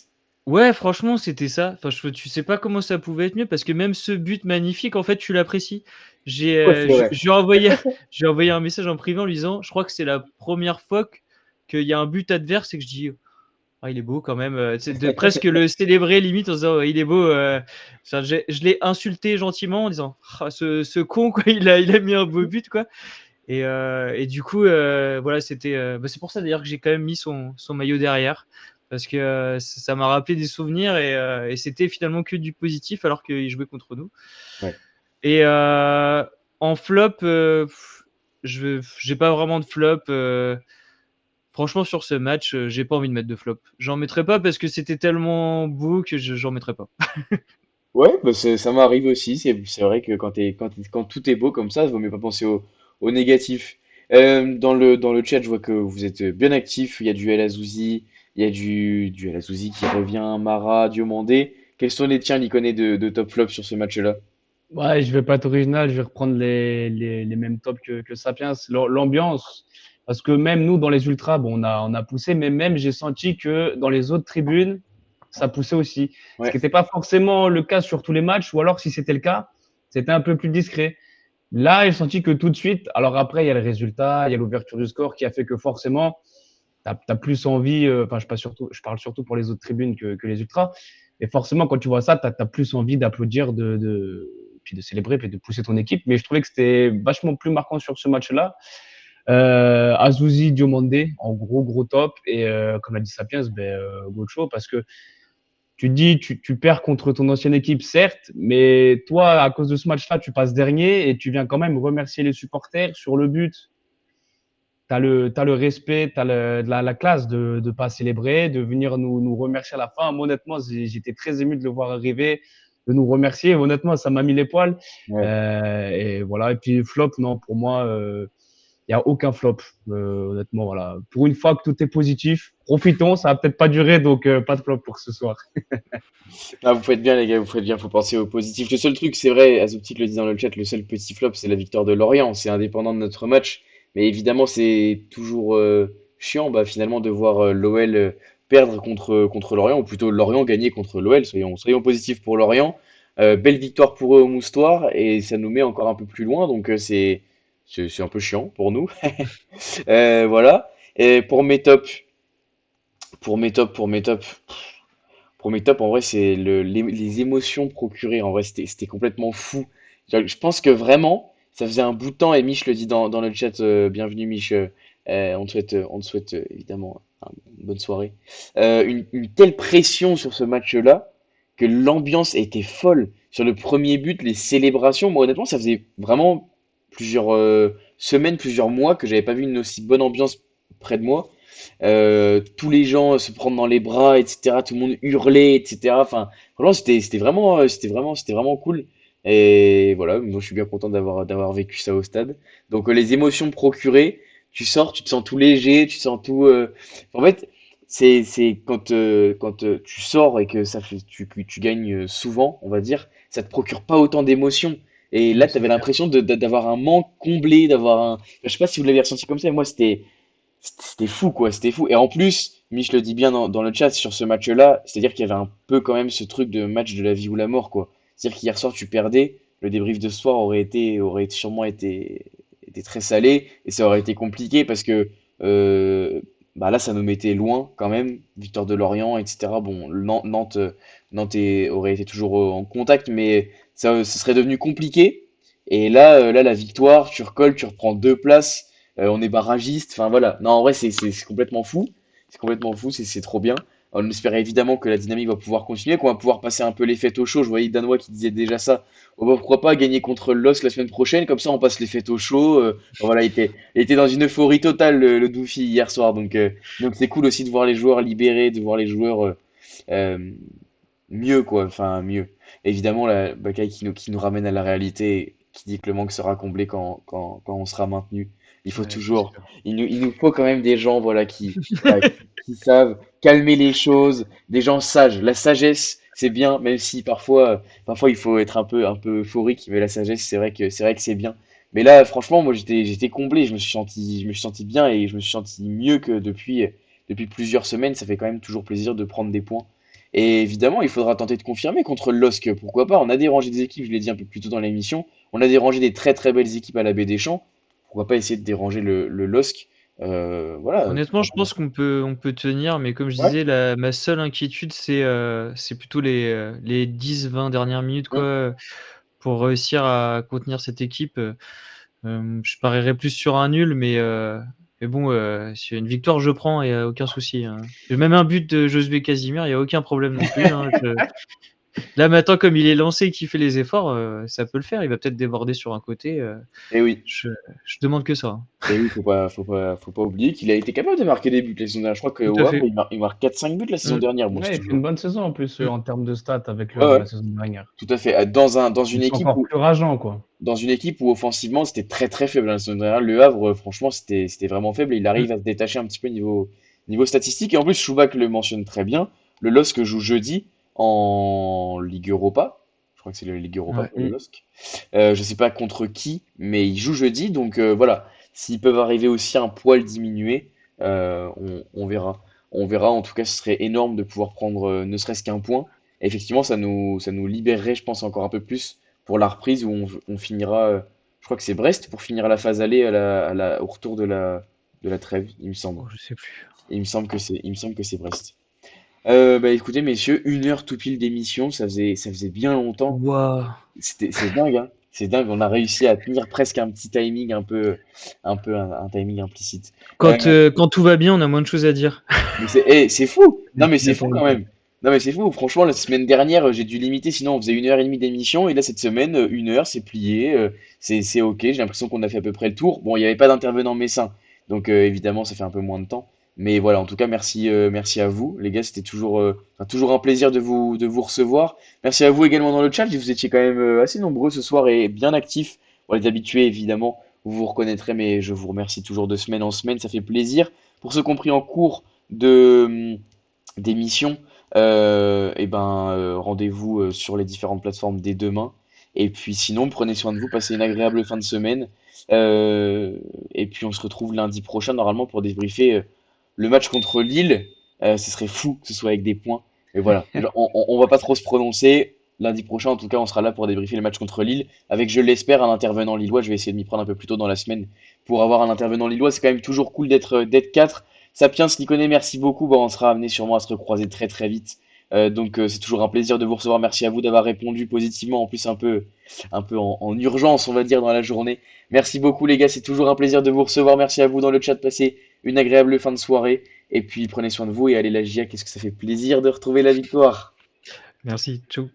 Ouais, franchement, c'était ça. Enfin, tu sais pas comment ça pouvait être mieux parce que même ce but magnifique, en fait, tu l'apprécies. Ouais, c'est vrai. Je lui ai envoyé, je lui ai envoyé un message en privé en lui disant, je crois que c'est la première fois qu'il y a un but adverse et que je dis, ah, il est beau quand même. C'est de presque le célébrer limite en disant, il est beau. Enfin, je l'ai insulté gentiment en disant, ah, ce con, quoi, il a mis un beau but, quoi. Et du coup, voilà, bah, c'est pour ça d'ailleurs que j'ai quand même mis son maillot derrière, parce que ça m'a rappelé des souvenirs et c'était finalement que du positif alors qu'il jouait contre nous. Ouais. Et en flop, j'ai pas vraiment de flop. Franchement, sur ce match, j'ai pas envie de mettre de flop. J'en mettrai pas parce que c'était tellement beau que j'en mettrai pas. Ouais, bah ça m'arrive aussi. C'est vrai que quand tout est beau comme ça, il vaut mieux pas penser au négatif. Dans le chat, je vois que vous êtes bien actifs. Il y a du El Azouzi, il y a du El Azouzi qui revient, Mara, Diomandé. Quels sont les tiens, l'icône de top flop sur ce match-là? Ouais, je vais pas être original, je vais reprendre les mêmes tops que Sapiens. L'ambiance, parce que même nous, dans les ultras, bon, on a poussé, mais même j'ai senti que dans les autres tribunes, ça poussait aussi. Ce qui Ouais, n'était pas forcément le cas sur tous les matchs, ou alors si c'était le cas, c'était un peu plus discret. Là, j'ai senti que tout de suite, alors après, il y a le résultat, il y a l'ouverture du score qui a fait que forcément, tu as plus envie, enfin, je parle surtout pour les autres tribunes que les ultras, et forcément, quand tu vois ça, tu as plus envie d'applaudir, puis de célébrer, puis de pousser ton équipe. Mais je trouvais que c'était vachement plus marquant sur ce match-là. Azouzi, Diomandé, en gros top. Et comme l'a dit Sapiens, Gocho, parce que tu te dis, tu perds contre ton ancienne équipe, certes, mais toi, à cause de ce match-là, tu passes dernier et tu viens quand même remercier les supporters sur le but. T'as le respect, t'as la classe de ne pas célébrer, de venir nous remercier à la fin. Moi, honnêtement, j'étais très ému de le voir arriver, de nous remercier. Honnêtement, ça m'a mis les poils. ouais. Et voilà. Et puis, flop, non, pour moi, il n'y a aucun flop. Honnêtement, voilà. Pour une fois que tout est positif, profitons. Ça va peut-être pas durer, donc pas de flop pour ce soir. Ah, vous faites bien, les gars, vous faites bien, faut penser au positif. Le seul truc, c'est vrai, Azoptic le dit dans le chat, le seul petit flop, c'est la victoire de Lorient. C'est indépendant de notre match. Mais évidemment, c'est toujours chiant, bah, finalement, de voir l'OL perdre contre Lorient, ou plutôt Lorient gagner contre l'OL. Soyons positifs pour Lorient. Belle victoire pour eux au Moustoir, et ça nous met encore un peu plus loin, donc c'est un peu chiant pour nous. Voilà. Et pour mes tops, en vrai, c'est les émotions procurées. En vrai, c'était complètement fou. Je pense que vraiment, ça faisait un bout de temps, et Mich le dit dans le chat, bienvenue Mich, on te souhaite évidemment une bonne soirée. Une telle pression sur ce match-là, que l'ambiance était folle. Sur le premier but, les célébrations, moi honnêtement, ça faisait vraiment plusieurs semaines, plusieurs mois que j'avais pas vu une aussi bonne ambiance près de moi. Tous les gens se prendre dans les bras, etc. Tout le monde hurlait, etc. Enfin, vraiment, c'était vraiment cool. Et voilà, moi je suis bien content d'avoir vécu ça au stade. Donc les émotions procurées, tu sors, tu te sens tout léger, tu te sens tout. En fait, c'est quand tu sors et que tu gagnes souvent, on va dire, ça te procure pas autant d'émotions. Et là, tu C'est avais clair. l'impression d'avoir un manque comblé, d'avoir un. Je sais pas si vous l'avez ressenti comme ça, mais moi c'était fou, quoi, c'était fou. Et en plus, Mich le dit bien dans le chat sur ce match-là, c'est-à-dire qu'il y avait un peu quand même ce truc de match de la vie ou la mort, quoi. C'est-à-dire qu'hier soir, tu perdais, le débrief de ce soir aurait sûrement été très salé, et ça aurait été compliqué parce que bah là, ça nous mettait loin quand même, victoire de Lorient, etc. Bon, Nantes aurait été toujours en contact, mais ça serait devenu compliqué. Et là, la victoire, tu recolles, tu reprends 2 places. On est barragiste, enfin voilà. Non, en vrai, c'est complètement fou. C'est complètement fou, c'est trop bien. On espère évidemment que la dynamique va pouvoir continuer, qu'on va pouvoir passer un peu les fêtes au chaud. Je voyais Danois qui disait déjà ça. Oh, bah, pourquoi pas gagner contre le LOSC la semaine prochaine, comme ça on passe les fêtes au chaud. Bon, voilà, il était dans une euphorie totale, le Doufy, hier soir. Donc c'est cool aussi de voir les joueurs libérés, de voir les joueurs euh, mieux, quoi. Enfin, mieux. Évidemment, la bataille qui nous ramène à la réalité, qui dit que le manque sera comblé quand on sera maintenu. Il faut Ouais, c'est toujours, sûr. il nous faut quand même des gens, voilà, qui savent calmer les choses, des gens sages. La sagesse, c'est bien, même si parfois il faut être un peu euphorique, mais la sagesse, c'est vrai que c'est bien. Mais là, franchement, moi, j'étais comblé, je me suis senti bien et je me suis senti mieux que depuis plusieurs semaines. Ça fait quand même toujours plaisir de prendre des points. Et évidemment, il faudra tenter de confirmer contre le LOSC, pourquoi pas. On a dérangé des équipes, je l'ai dit un peu plus tôt dans l'émission. On a dérangé des très très belles équipes à la Baie des Champs. Pourquoi pas essayer de déranger le LOSC? Voilà. Honnêtement, je pense qu'on peut tenir, mais comme je Ouais. disais, ma seule inquiétude, c'est plutôt les 10-20 dernières minutes, Mm. quoi, pour réussir à contenir cette équipe. Je parierais plus sur un nul, mais bon, s'il y a une victoire, je prends, il n'y a aucun souci, hein. J'ai même un but de Josué Casimir, il n'y a aucun problème non plus, hein. Là, maintenant, comme il est lancé et qu'il fait les efforts, ça peut le faire. Il va peut-être déborder sur un côté. Et oui. Je, je demande que ça, hein. Et oui, faut pas oublier qu'il a été capable de marquer des buts la saison dernière. Je crois Tout qu'au à Havre, fait. il marque 4-5 buts la saison Mm, dernière. Bon, c'est Ouais, il fait une toujours. bonne saison en plus mm. en termes de stats avec le Ouais, Havre ouais, la saison dernière. tout à fait. Dans une Ils sont équipe encore où, plus rageants, quoi. dans une équipe où offensivement c'était très très faible la saison dernière. Le Havre, franchement, c'était vraiment faible et il Mm. arrive à se détacher un petit peu niveau statistique. Et en plus, Choubac le mentionne très bien. Le LOSC joue jeudi en Ligue Europa. Je crois que c'est la Ligue Europa Ouais. pour le LOSC. Je sais pas contre qui, mais il joue jeudi. Donc voilà, s'ils peuvent arriver aussi un poil diminué, on verra. On verra. En tout cas, ce serait énorme de pouvoir prendre ne serait-ce qu'un point. Et effectivement, ça nous libérerait, je pense, encore un peu plus pour la reprise où on finira, je crois que c'est Brest pour finir la phase aller au retour de la trêve, il me semble. Oh, je sais plus. Il me semble que c'est Brest. Bah écoutez, messieurs, 1 heure tout pile d'émission, ça faisait bien longtemps. Waouh. C'est dingue, hein. C'est dingue, on a réussi à tenir presque un petit timing un timing implicite. Euh, Quand tout va bien, on a moins de choses à dire. mais c'est fou! Non, mais c'est fou quand Exactement. même! Non, mais c'est fou! Franchement, la semaine dernière, j'ai dû limiter, sinon on faisait 1 heure et demie d'émission, et là, cette semaine, 1 heure, c'est plié, c'est ok, j'ai l'impression qu'on a fait à peu près le tour. Bon, il n'y avait pas d'intervenant messin, donc évidemment, ça fait un peu moins de temps. Mais voilà, en tout cas, merci à vous, les gars, c'était toujours un plaisir de vous recevoir. Merci à vous également dans le chat, vous étiez quand même assez nombreux ce soir et bien actifs. Pour les habitués, évidemment, vous vous reconnaîtrez, mais je vous remercie toujours de semaine en semaine, ça fait plaisir. Pour ceux qui ont pris en cours de d'émission, et ben rendez-vous sur les différentes plateformes dès demain. Et puis sinon, prenez soin de vous, passez une agréable fin de semaine. Et puis on se retrouve lundi prochain normalement pour débriefer le match contre Lille. Ce serait fou que ce soit avec des points. Mais voilà, on va pas trop se prononcer. Lundi prochain, en tout cas, on sera là pour débriefer le match contre Lille, avec, je l'espère, un intervenant lillois. Je vais essayer de m'y prendre un peu plus tôt dans la semaine pour avoir un intervenant lillois. C'est quand même toujours cool d'être 4. Sapiens, Niconet, merci beaucoup. Bon, on sera amené sûrement à se recroiser très très vite. Donc c'est toujours un plaisir de vous recevoir. Merci à vous d'avoir répondu positivement, en plus un peu en urgence, on va dire, dans la journée. Merci beaucoup les gars, c'est toujours un plaisir de vous recevoir. Merci à vous dans le chat, passez une agréable fin de soirée. Et puis prenez soin de vous et allez la GIA, qu'est-ce que ça fait plaisir de retrouver la victoire. Merci. Ciao.